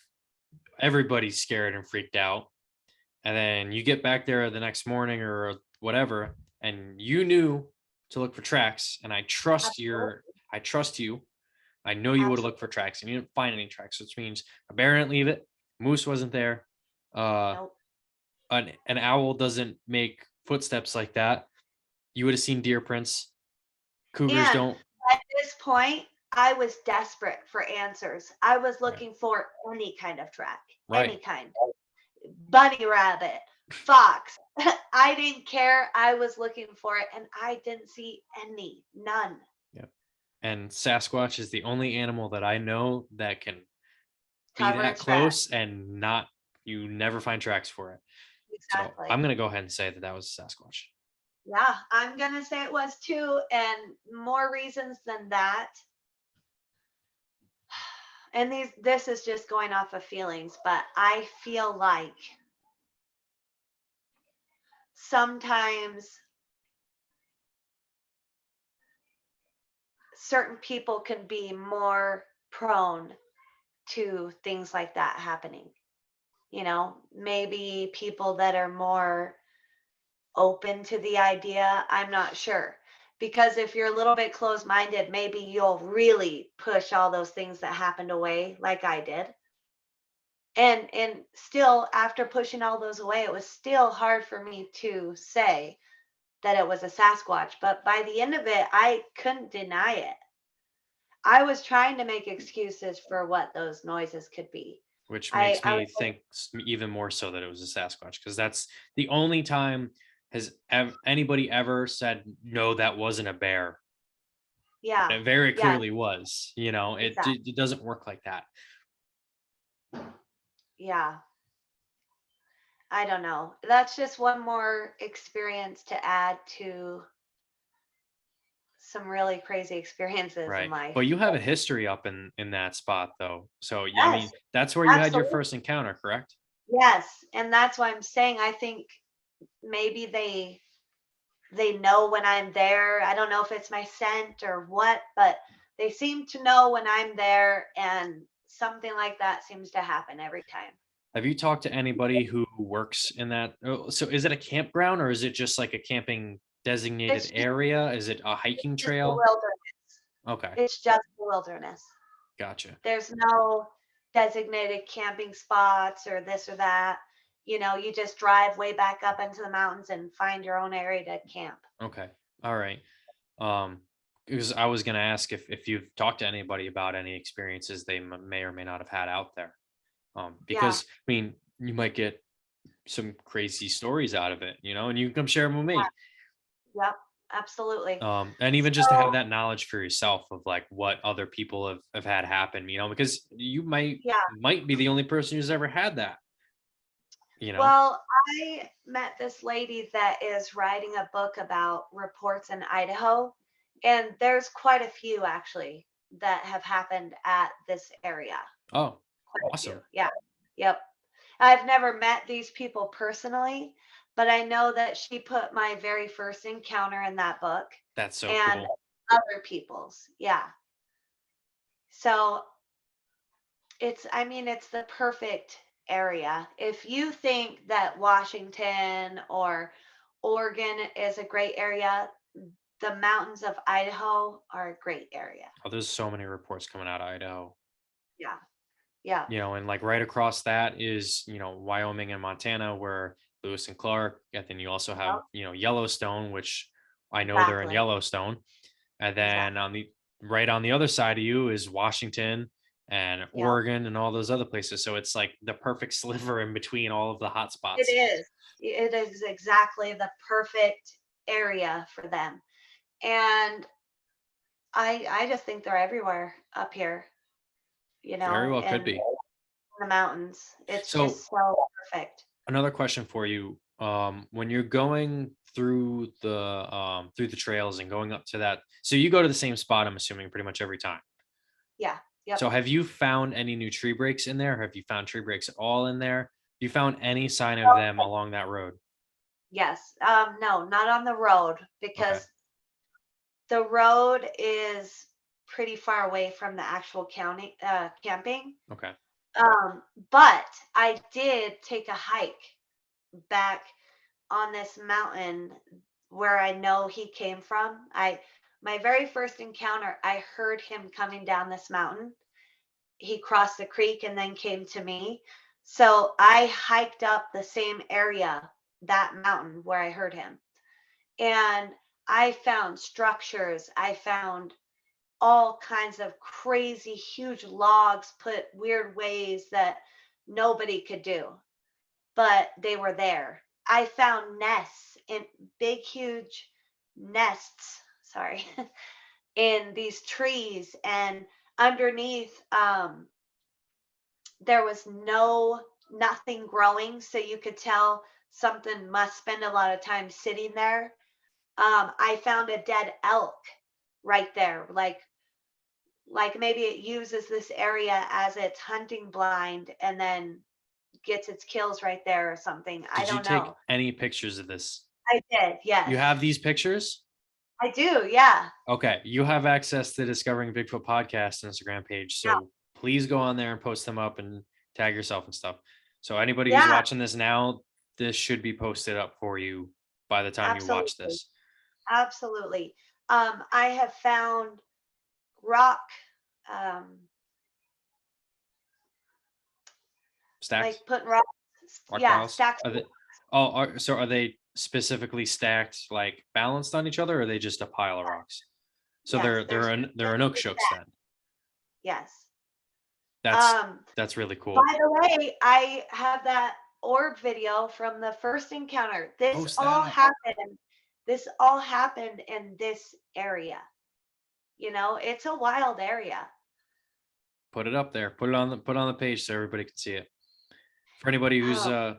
everybody's scared and freaked out. And then you get back there the next morning or whatever, and you knew to look for tracks, and Absolutely. I trust you. I know you would have looked for Absolutely. tracks and you didn't find any tracks, which means a bear didn't leave it, moose wasn't there, uh, Nope. an owl doesn't make footsteps like that. You would have seen deer prints. Cougars And don't. at this point, I was desperate for answers. I was Right. looking for any kind of track, Right. any kind. Bunny rabbit, fox. I didn't care. I was looking for it and I didn't see any, none. Yeah. And Sasquatch is the only animal that I know that can be Cover that its tracks. close and not you never find tracks for it. So I'm Exactly. gonna go ahead and say that that was Sasquatch. Yeah, I'm gonna say it was too, and more reasons than that. And this is just going off of feelings, but I feel like sometimes certain people can be more prone to things like that happening. Maybe people that are more open to the idea. I'm not sure. Because if you're a little bit closed minded, maybe you'll really push all those things that happened away, like I did. And still, after pushing all those away, it was still hard for me to say that it was a Sasquatch. But by the end of it, I couldn't deny it. I was trying to make excuses for what those noises could be. Which I, makes I me was like, think even more so that it was a Sasquatch because that's the only time anybody ever said no, that wasn't a bear. yeah, It very yeah, clearly was. You know, exactly. it doesn't work like that. Yeah. I don't know. That's just one more experience to add to some really crazy experiences in Right. life. But you have a history up in that spot though. So yeah, I Yes, mean, that's where you had your absolutely. first encounter, correct? Yes, and that's why I'm saying I think maybe they know when I'm there. I don't know if it's my scent or what, but they seem to know when I'm there and something like that seems to happen every time. Have you talked to anybody who works in that? So is it a campground or is it just like a camping designated It's just area? Is it a it's hiking just the trail? wilderness. Okay, It's just the wilderness. gotcha. There's no designated camping spots or this or that. You just drive way back up into the mountains and find your own area to camp. Okay. All right. Um, because I was gonna ask if you've talked to anybody about any experiences they may or may not have had out there. Yeah, Because I mean, you might get some crazy stories out of it, you know, and you can come share them with yeah, me. yep, absolutely. And even just to have So, that knowledge for yourself of like what other people have had happen, you know, because you yeah. might be the only person who's ever had that, you know. Well, I met this lady that is writing a book about reports in Idaho, and there's quite a few actually that have happened at this area. Oh, Quite a few. awesome. Yeah. Yep. I've never met these people personally, but I know that she put my very first encounter in that book That's so and cool. other people's. Yeah. So it's the perfect area. If you think that Washington or Oregon is a great area, the mountains of Idaho are a great area. Oh, there's so many reports coming out of Idaho. Yeah. Yeah. You know, and like right across that is, you know, Wyoming and Montana where Lewis and Clark, and then you also have, Yep. you know, Yellowstone, which I know they're in Exactly. Yellowstone. And then Exactly. right on the other side of you is Washington and Yep. Oregon and all those other places. So it's like the perfect sliver in between all of the hot It spots. is. It is exactly the perfect area for them. And I just think they're everywhere up here, Very well could in be. the mountains. It's So just so perfect. another question for you. When you're going through the trails and going up to that, so you go to the same spot, I'm assuming, pretty much every time. Yeah. Yep. So have you found any new tree breaks in there? Have you found tree breaks at all in there? You found any sign of them along that road? Yes. No, not on the road Okay. because the road is pretty far away from the actual county camping. Okay. But I did take a hike back on this mountain where I know he came from. My very first encounter, I heard him coming down this mountain. He crossed the creek and then came to me. So I hiked up the same area, that mountain where I heard him. And I found structures. I found all kinds of crazy huge logs put weird ways that nobody could do, but they were there. I found nests in big huge nests, sorry, in these trees, and underneath there was nothing growing, so you could tell something must spend a lot of time sitting there. I found a dead elk right there, like maybe it uses this area as its hunting blind and then gets its kills right there or something. I Did you don't take know. any pictures of this? I did, You yes. have these pictures? I do, yeah. Okay, you have access to Discovering Bigfoot podcast Instagram page, Yeah. so please go on there and post them up and tag yourself and stuff. So anybody who's Yeah, watching this now, this should be posted up for you by the time you watch absolutely. this. Absolutely. I have found rock, um, Stacks, like putting rocks, rock yeah, piles. stacks Are of they? Oh, are they specifically stacked, like balanced on each other, or are they just a pile of rocks? So yes, they're they're Inukshuk's then. yes. That's Um, that's really cool. by the way, I have that orb video from the first encounter. Post that. This all happened in this area. You know, it's a wild area. Put it up there. Put it on the page so everybody can see it. For anybody Oh,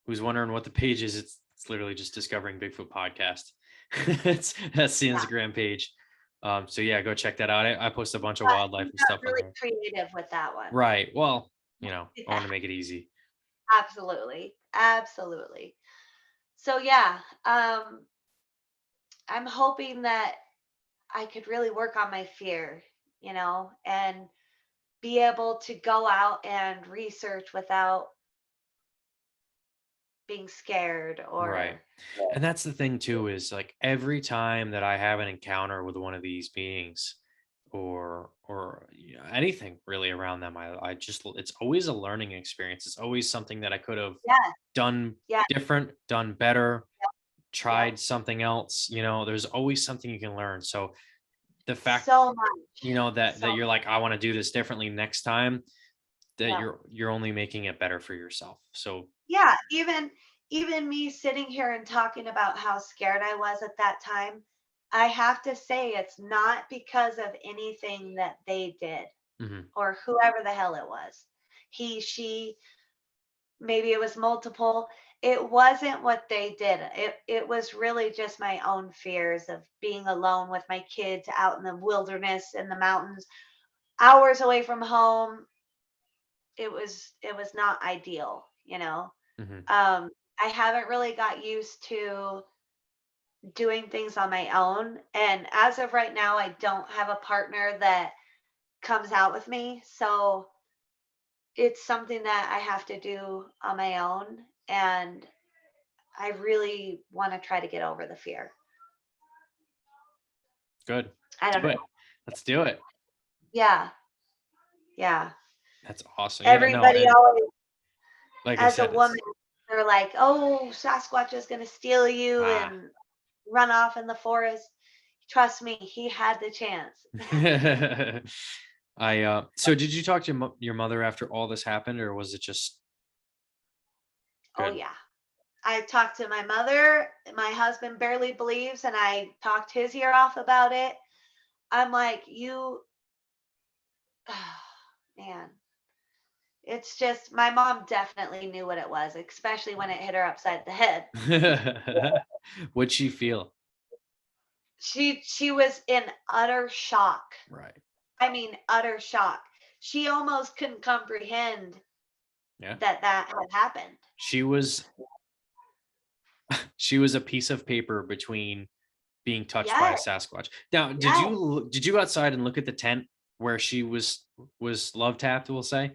who's wondering what the page is, it's literally just Discovering Bigfoot podcast. That's the yeah. Instagram page. So yeah, go check that out. I post a bunch of We wildlife and got stuff on really there. creative with that one. Right. Well, I want Yeah, to make it easy. absolutely. Absolutely. So yeah, I'm hoping that I could really work on my fear, and be able to go out and research without being scared Right. or And that's the thing too, is like every time that I have an encounter with one of these beings or anything really around them, I just it's always a learning experience. It's always something that I could have yes, done yes, different, done better, yep. tried something else. There's always something you can learn. So the fact, So much. that So you're like, I want to do this differently next time, that yeah. you're only making it better for yourself. So Yeah, even me sitting here and talking about how scared I was at that time, I have to say it's not because of anything that they did mhm, or whoever the hell it was. He, she, maybe it was multiple. It wasn't what they did. It was really just my own fears of being alone with my kids out in the wilderness in the mountains, hours away from home. It was not ideal, you know. mhm. I haven't really got used to doing things on my own. And as of right now, I don't have a partner that comes out with me. So it's something that I have to do on my own. And I really want to try to get over the fear. Good. I don't Do know. it. Let's do it. Yeah. Yeah. That's awesome. Yeah, no, Everybody and always, like I as a said, woman, it's they're like, oh, Sasquatch is going to steal you ah. and run off in the forest. Trust me, he had the chance. So did you talk to your mother after all this happened, or was it just Oh, good? yeah. I talked to my mother. My husband barely believes, and I talked his ear off about it. I'm like, man, it's just my mom definitely knew what it was, especially when it hit her upside the head. What'd she feel? She was in utter shock. Right. I mean, utter shock. She almost couldn't comprehend Yeah. that that had happened. She was she was a piece of paper between being touched by a Yes, Sasquatch. Now, yes, did you go outside and look at the tent where she was love tapped, we'll say?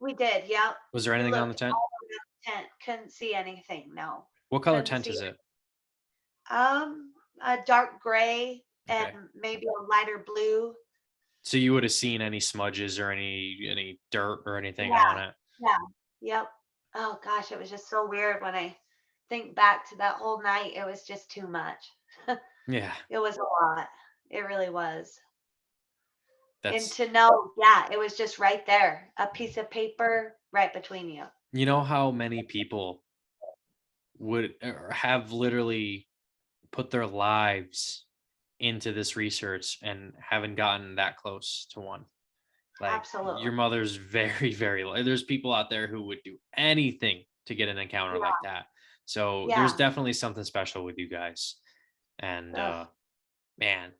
we did. Yep. Was there We anything on the looked tent? all around the tent. Couldn't see anything. No, What color couldn't tent see is it. it? A dark gray and Okay. maybe a lighter blue. So you would have seen any smudges or any dirt or anything Yeah, on it. yeah, yep. Oh gosh, it was just so weird when I think back to that whole night. It was just too much. Yeah. It was a lot. It really was. And That's to know, yeah, it was just right there, a piece of paper right between you. you know how many people would or have literally put their lives into this research and haven't gotten that close to one. Like Absolutely. your mother's very, very there's people out there who would do anything to get an encounter like Yeah, that. So there's yeah. definitely something special with you guys. And Ugh, man,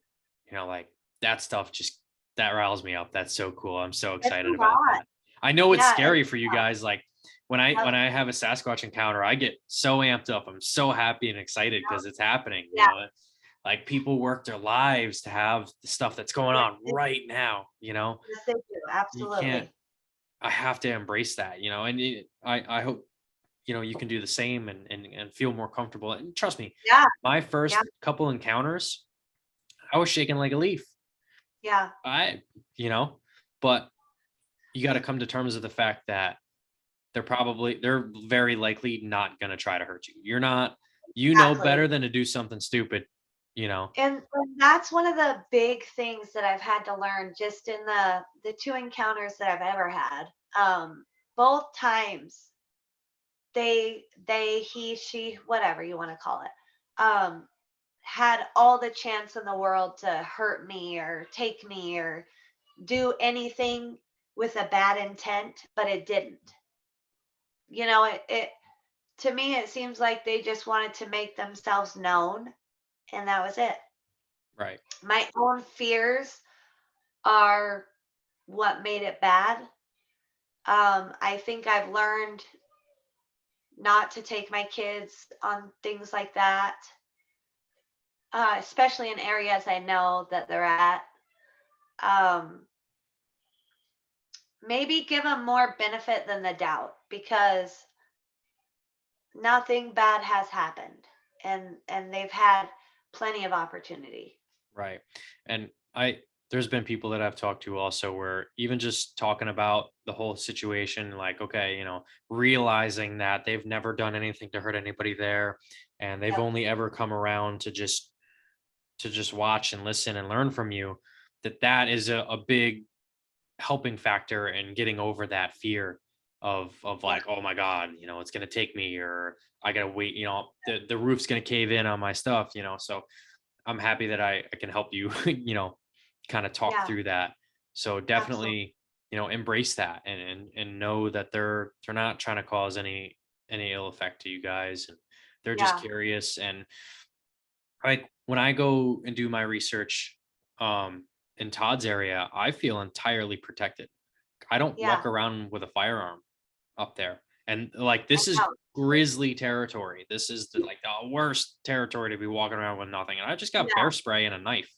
like that stuff just that riles me up. That's so cool. I'm so it's a excited about lot. that. I know it's Yeah, it's scary for you guys. Like when yep, I have a Sasquatch encounter, I get so amped up. I'm so happy and excited yep, because it's happening. yeah. Like people work their lives to have the stuff that's going Yes, on right now. yes, they do. You can't. Absolutely. I have to embrace that. And I hope you can do the same and feel more comfortable. And trust me, Yeah, my yeah, first couple encounters, I was shaking like a leaf. yeah. I, you know, but you got to come to terms with the fact that they're very likely not going to try to hurt you. You're not, Exactly. better than to do something stupid, you know? And that's one of the big things that I've had to learn just in the two encounters that I've ever had. Both times he, she, whatever you want to call it, had all the chance in the world to hurt me or take me or do anything with a bad intent, but it didn't. It to me it seems like they just wanted to make themselves known, and that was it. Right. My own fears are what made it bad. I think I've learned not to take my kids on things like that, especially in areas I know that they're at. Um, Maybe give them more benefit than the doubt because nothing bad has happened, and they've had plenty of opportunity. Right. And there's been people that I've talked to also where even just talking about the whole situation, like, okay, realizing that they've never done anything to hurt anybody there and they've Yep. only ever come around to just watch and listen and learn from you, that is a big helping factor in getting over that fear of Yeah. like, oh my God, it's gonna take me or I gotta wait, the roof's gonna cave in on my stuff, so I'm happy that I can help you, kind of talk Yeah. through that. So Absolutely. definitely, embrace that and know that they're not trying to cause any ill effect to you guys, and they're just Yeah. curious. And like when I go and do my research, in Todd's area, I feel entirely protected. I don't Yeah. walk around with a firearm up there. And like I this is know. grizzly territory. This is like the worst territory to be walking around with nothing. And I just got bear Yeah. spray and a knife.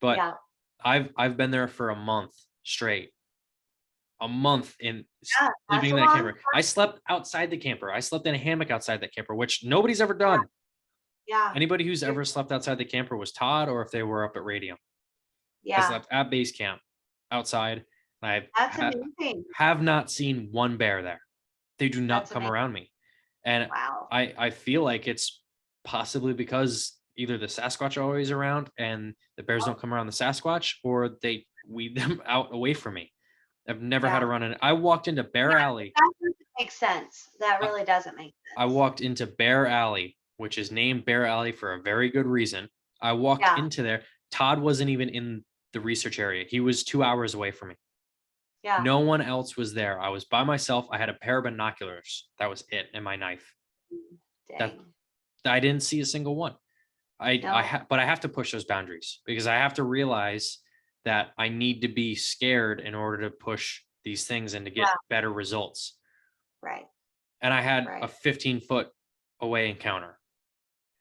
But Yeah. I've been there for a month straight. A month in Yeah. sleeping That's in a that long camper. I time. slept outside the camper. I slept in a hammock outside that camper, which nobody's ever done. Yeah. Anybody who's You're, ever slept outside the camper was Todd or if they were up at Radium. I yeah. slept at base camp outside. And That's amazing. have not seen one bear there. They do not That's come amazing. around me. And Wow. I feel like it's possibly because either the Sasquatch are always around and the bears Oh, don't come around the Sasquatch, or they weed them out away from me. I've never had to yeah. run in. I walked into Yeah. Bear Alley. That doesn't make sense. That I, really doesn't make I sense. walked into Bear Alley, which is named Bear Alley for a very good reason. I walked Yeah. into there. Todd wasn't even in the research area. He was 2 hours away from me. Yeah. No one else was there. I was by myself. I had a pair of binoculars. That was it, and my knife. Mm, That dang. I didn't see a single one. No. But I have to push those boundaries because I have to realize that I need to be scared in order to push these things and to get Yeah. better results. Right. And I had a Right. 15-foot away encounter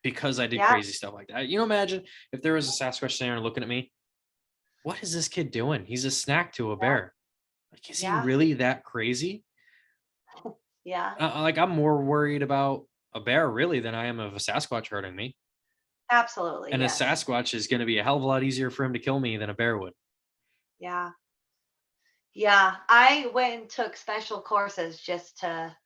because I did Yeah. crazy stuff like that. Imagine if there was a Sasquatch standing there looking at me. What is this kid doing? He's a snack to a Yeah. bear. Like, is he Yeah. really that crazy? Yeah. Like, I'm more worried about a bear really than I am of a Sasquatch hurting me. Absolutely, And a yes. Sasquatch is going to be a hell of a lot easier for him to kill me than a bear would. Yeah. Yeah, I went and took special courses just to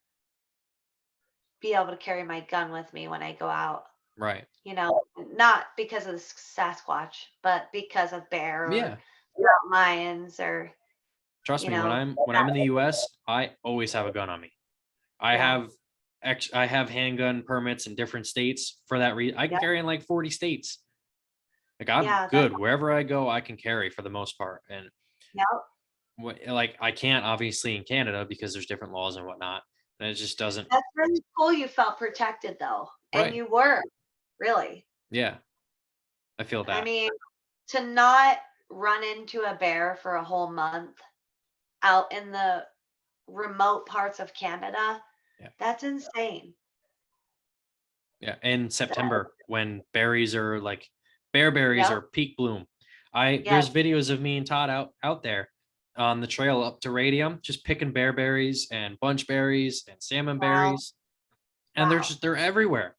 be able to carry my gun with me when I go out. Right. Not because of the Sasquatch, but because of bear or Yeah. mountain lions or, Trust you me, when know, I'm in the US, I always have a gun on me. I yeah, have I have handgun permits in different states for that reason. I can yep, carry in like 40 states. Like I'm yeah, that's good wherever I go. I can carry for the most part, and yep. like I can't obviously in Canada because there's different laws and whatnot, and it just doesn't. That's really cool you felt protected though, and Right? you were, really. Yeah, I feel I that. mean, to not run into a bear for a whole month out in the remote parts of Canada, Yeah, that's insane. yeah. In That September when berries are like bear berries Yep, are peak bloom. I yes, There's videos of me and Todd out there on the trail up to Radium, just picking bear berries and bunch berries and salmon wow, berries, and wow. they're everywhere.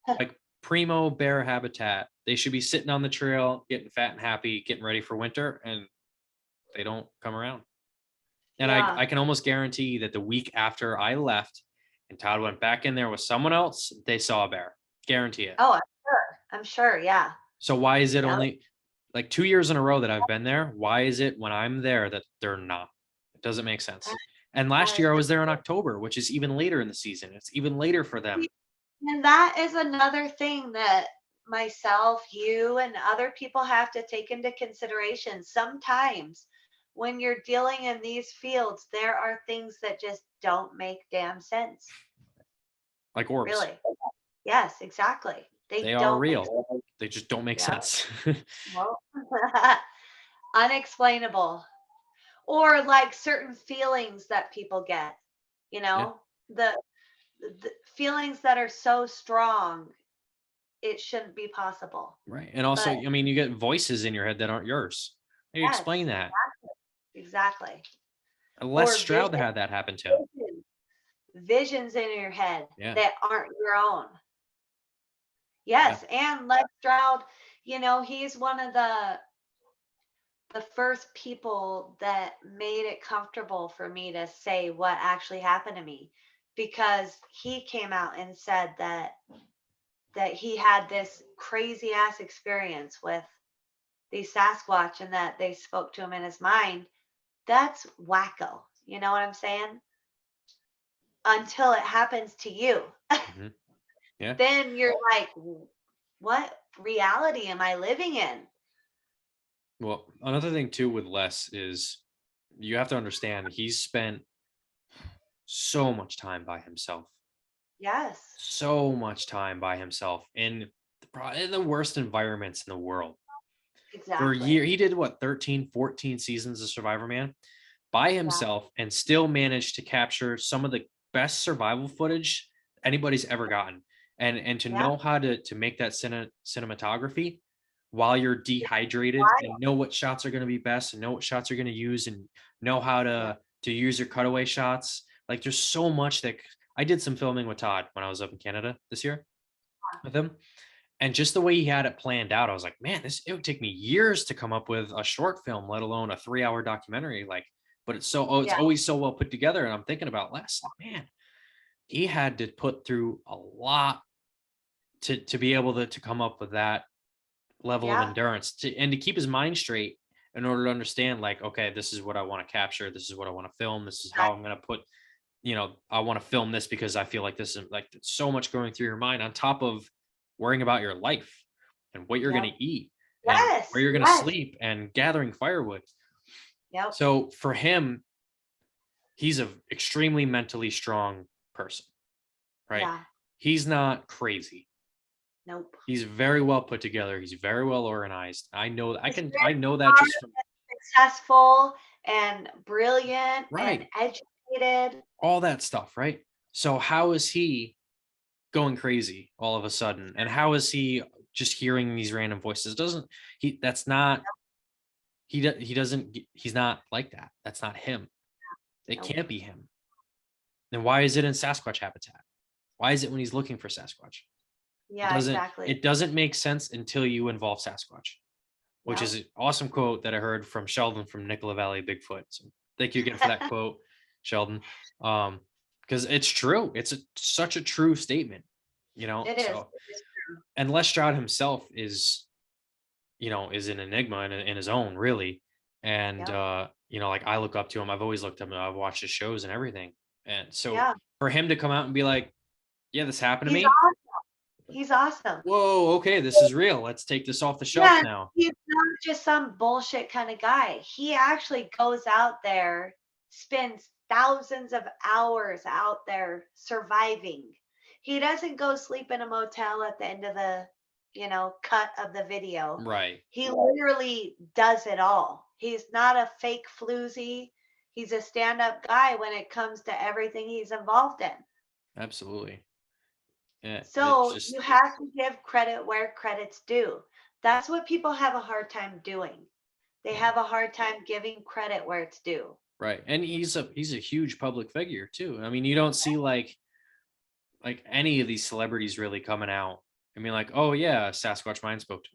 Like primo bear habitat. They should be sitting on the trail, getting fat and happy, getting ready for winter, and they don't come around. And Yeah. I can almost guarantee that the week after I left and Todd went back in there with someone else, they saw a bear. Guarantee it. Oh, I'm sure, yeah. So why is it Yep. only like 2 years in a row that I've been there? Why is it when I'm there that they're not? It doesn't make sense. And last year I was there in October, which is even later in the season. It's even later for them. And that is another thing that myself, you, and other people have to take into consideration. Sometimes when you're dealing in these fields, there are things that just don't make damn sense. Like orbs. Really. Yes, exactly. They They are don't make real. sense. They just don't make Yeah. sense. Well, unexplainable. Or like certain feelings that people get, you Yeah. know, the feelings that are so strong, it shouldn't be possible. Right. And also, But I mean, you get voices in your head that aren't yours. How do you yes, explain that? exactly. Les Or Stroud had that happen to him. visions, visions in your head Yeah. that aren't your own. Yeah. Yes, and Les Stroud, he's one of the first people that made it comfortable for me to say what actually happened to me, because he came out and said that he had this crazy ass experience with the Sasquatch and that they spoke to him in his mind. That's wacko. You know what I'm saying? Until it happens to you. Hmm. Yeah. Then you're like, what reality am I living in? Well, another thing too with Les is you have to understand he's spent so much time by himself. Yes, So much time by himself in the worst environments in the world. For a year, exactly. he did what, 13, 14 seasons of Survivor Man by Yeah, himself and still managed to capture some of the best survival footage anybody's ever gotten. And to yeah, know how to make that cinematography while you're dehydrated why? and know what shots are going to be best and know what shots you're going to use and know how Yeah, to use your cutaway shots. Like there's so much that I did some filming with Todd when I was up in Canada this year with him. And just the way he had it planned out, I was like, man, it would take me years to come up with a short film, let alone a 3 hour documentary. Like, but it's yeah, always so well put together. And I'm thinking about Les, like, man, he had to put through a lot to be able to come up with that level of yeah, endurance and to keep his mind straight in order to understand, like, okay, this is what I want to capture, this is what I want to film, this is how I'm going to put, I want to film this because I feel like this is like so much going through your mind on top of worrying about your life and what you're going yep. to eat and where Yes, you're going to yes, sleep and gathering firewood. yep, So for him, he's a extremely mentally strong person, right? yeah, He's not crazy. nope. He's very well put together. He's very well organized. He's I very know that smart, just from successful, and brilliant and right, educated. all that stuff, right? So how is he going crazy all of a sudden? And how is he just hearing these random voices? Doesn't he that's not he doesn't he's not like that. That's not him. It Nope. can't be him. Then why is it in Sasquatch habitat? Why is it when he's looking for Sasquatch? It Yeah, doesn't exactly. it doesn't make sense until you involve Sasquatch, which Yep. is an awesome quote that I heard from Sheldon from Nicola Valley Bigfoot. So thank you again for that quote, Sheldon. Because it's true. It's such a true statement, It is. So, It is true. and Les Stroud himself is an enigma in his own, really. And Yep. like I look up to him. I've always looked up and I've watched his shows and everything. And so Yeah. for him to come out and be like, yeah, this happened to He's me. he's awesome. Whoa, okay, this is real. Let's take this off the shelf Yeah, now. he's not just some bullshit kind of guy. He actually goes out there, spends thousands of hours out there surviving. He doesn't go sleep in a motel at the end of the, cut of the video. Right. He literally does it all. He's not a fake floozy. He's a stand-up guy when it comes to everything he's involved in. Absolutely. Yeah, it's So just you have to give credit where credit's due. That's what people have a hard time doing. They yeah, have a hard time giving credit where it's due. right. And he's a huge public figure too. I mean, you don't see like any of these celebrities really coming out. I mean, like, oh yeah, Sasquatch Mind spoke to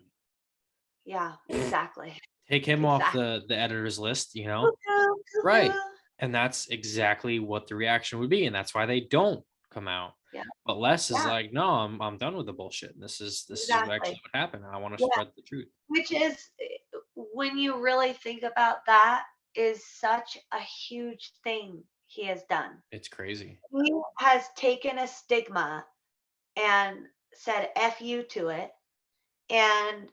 Yeah, me. exactly. Take him off Exactly. the editor's list, Cuckoo, Right. cuckoo. And that's exactly what the reaction would be, and that's why they don't come out. Yeah, But Les is yeah, like, "No, I'm done with the bullshit. This is exactly. actually what happened. I wanna Yeah, spread the truth." which is when you really think about that, is such a huge thing he has done. It's crazy. He has taken a stigma and said F you to it and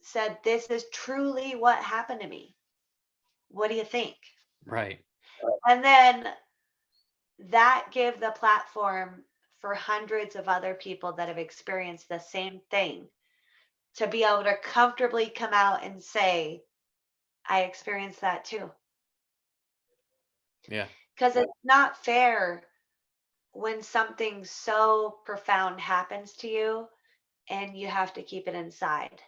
said, "This is truly what happened to me. What do you think?" Right. And then that gave the platform for hundreds of other people that have experienced the same thing to be able to comfortably come out and say, "I experienced that too." Yeah. Because it's not fair when something so profound happens to you and you have to keep it inside.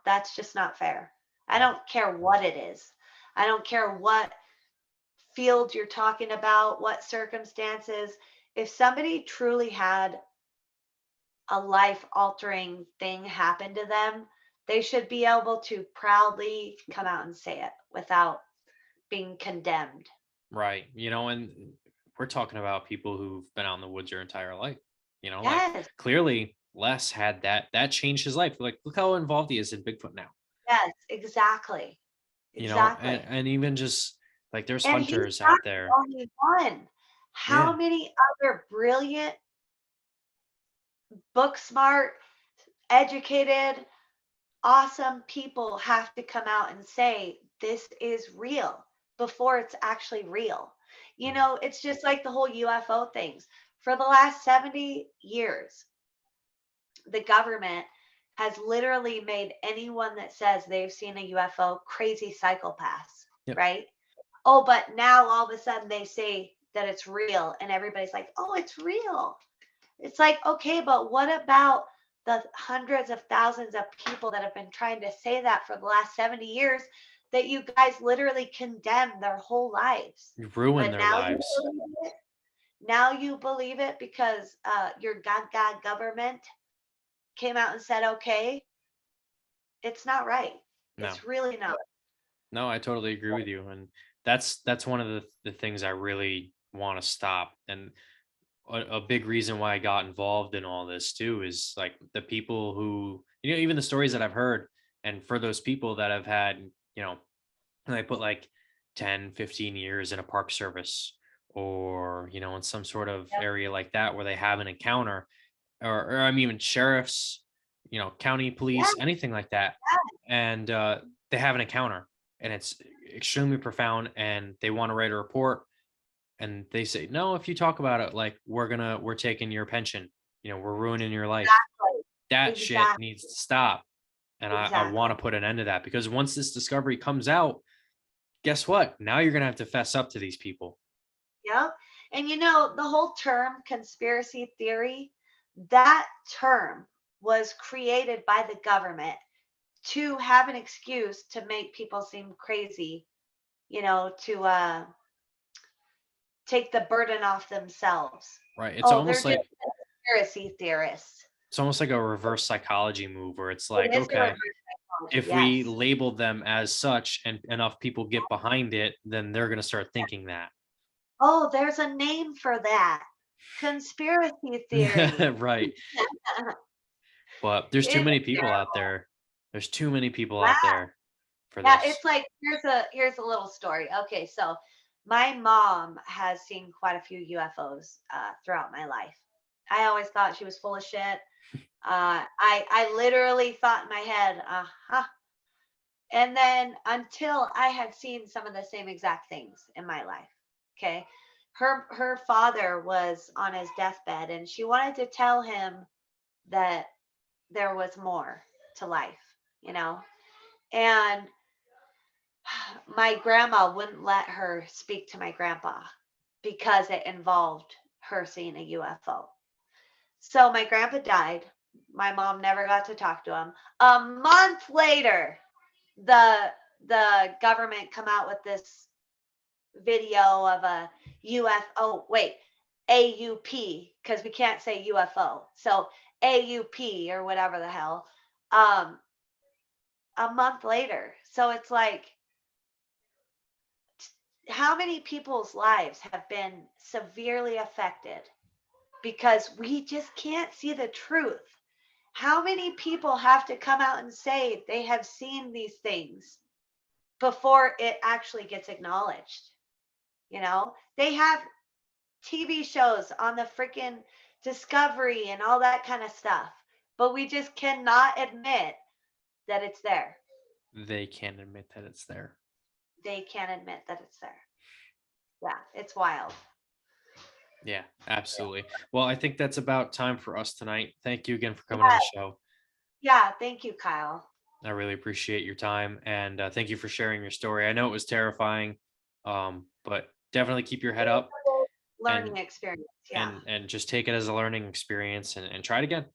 That's just not fair. I No. don't care what it is. I don't care what field you're talking about, what circumstances. If somebody truly had a life altering thing happen to them, they should be able to proudly come out and say it without being condemned. Right. And we're talking about people who've been out in the woods their entire life. Like Yes, clearly Les had that changed his life. Like, look how involved he is in Bigfoot now. yes, exactly. And, Exactly. and even just like there's And he's hunters not out the there. only one. How Yeah. many other brilliant, book smart, educated, awesome people have to come out and say this is real before it's actually real. Mhm. It's just like the whole UFO things. For the last 70 years, the government has literally made anyone that says they've seen a UFO crazy psychopaths, Yep. right? Oh, but now all of a sudden they say that it's real and everybody's like, "Oh, it's real." It's like, okay, but what about the hundreds of thousands of people that have been trying to say that for the last 70 years that you guys literally condemned their whole lives? You ruin But their now you lives. believe it. Now you believe it because your gaga government came out and said, okay, it's not right. No. It's really not. No, I totally agree with you. And that's one of the things I really want to stop. And a big reason why I got involved in all this too is like the people who, even the stories that I've heard, and for those people that have had, they put like 10, 15 years in a park service or, in some sort of Yep. area like that where they have an encounter or I mean, even sheriffs, county Yeah. police, anything like that. And they have an encounter and it's extremely profound and they want to write a report and they say, no, if you talk about it, like we're taking your pension, we're ruining your life. Exactly. That shit Exactly. needs to stop. And I want Exactly. to put an end to that because once this discovery comes out, guess what? Now you're gonna have to fess up to these people. Yep. And the whole term conspiracy theory, that term was created by the government to have an excuse to make people seem crazy, to take the burden off themselves. Right. It's Oh, they're almost just like conspiracy theorists. It's almost like a reverse psychology move where it's like, It is a okay, reverse psychology, if we yes. label them as such and enough people get behind it, then they're going to start thinking that. Oh, there's a name for that. Conspiracy theory. Right. But there's too It's many people out terrible. there. There's too many people Wow. out there for Yeah, this. it's like here's a little story. Okay, so my mom has seen quite a few UFOs throughout my life. I always thought she was full of shit. I literally thought in my head, huh. And then until I had seen some of the same exact things in my life. Okay. Her father was on his deathbed and she wanted to tell him that there was more to life, you know? And my grandma wouldn't let her speak to my grandpa because it involved her seeing a UFO. So my grandpa died. My mom never got to talk to him. A month later, the government come out with this video of a UFO. Wait, AUP because we can't say UFO. So AUP or whatever the hell. Um, a month later. So it's like how many people's lives have been severely affected because we just can't see the truth? How many people have to come out and say they have seen these things before it actually gets acknowledged? You know, they have TV shows on the freaking Discovery and all that kind of stuff, but we just cannot admit that it's there. They can't admit that it's there. They can't admit that it's there. Yeah, it's wild. Yeah, absolutely. Well, I think that's about time for us tonight. Thank you again for coming on the Yeah, show. yeah. Thank you, Kyle. I really appreciate your time and thank you for sharing your story. I know it was terrifying, but definitely keep your head up and Learning experience. Yeah. just take it as a learning experience and try it again.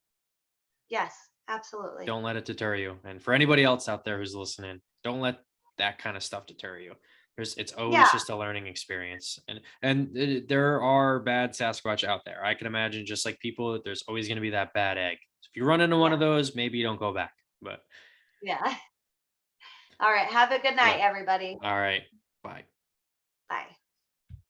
Yes, absolutely. Don't let it deter you. And for anybody else out there who's listening, don't let that kind of stuff deter you. It's always Yeah, just a learning experience. There are bad Sasquatch out there. I can imagine just like people, there's always going to be that bad egg. So if you run into one yeah, of those, maybe you don't go back. But yeah. All right. Have a good night, but everybody. all right. Bye. Bye.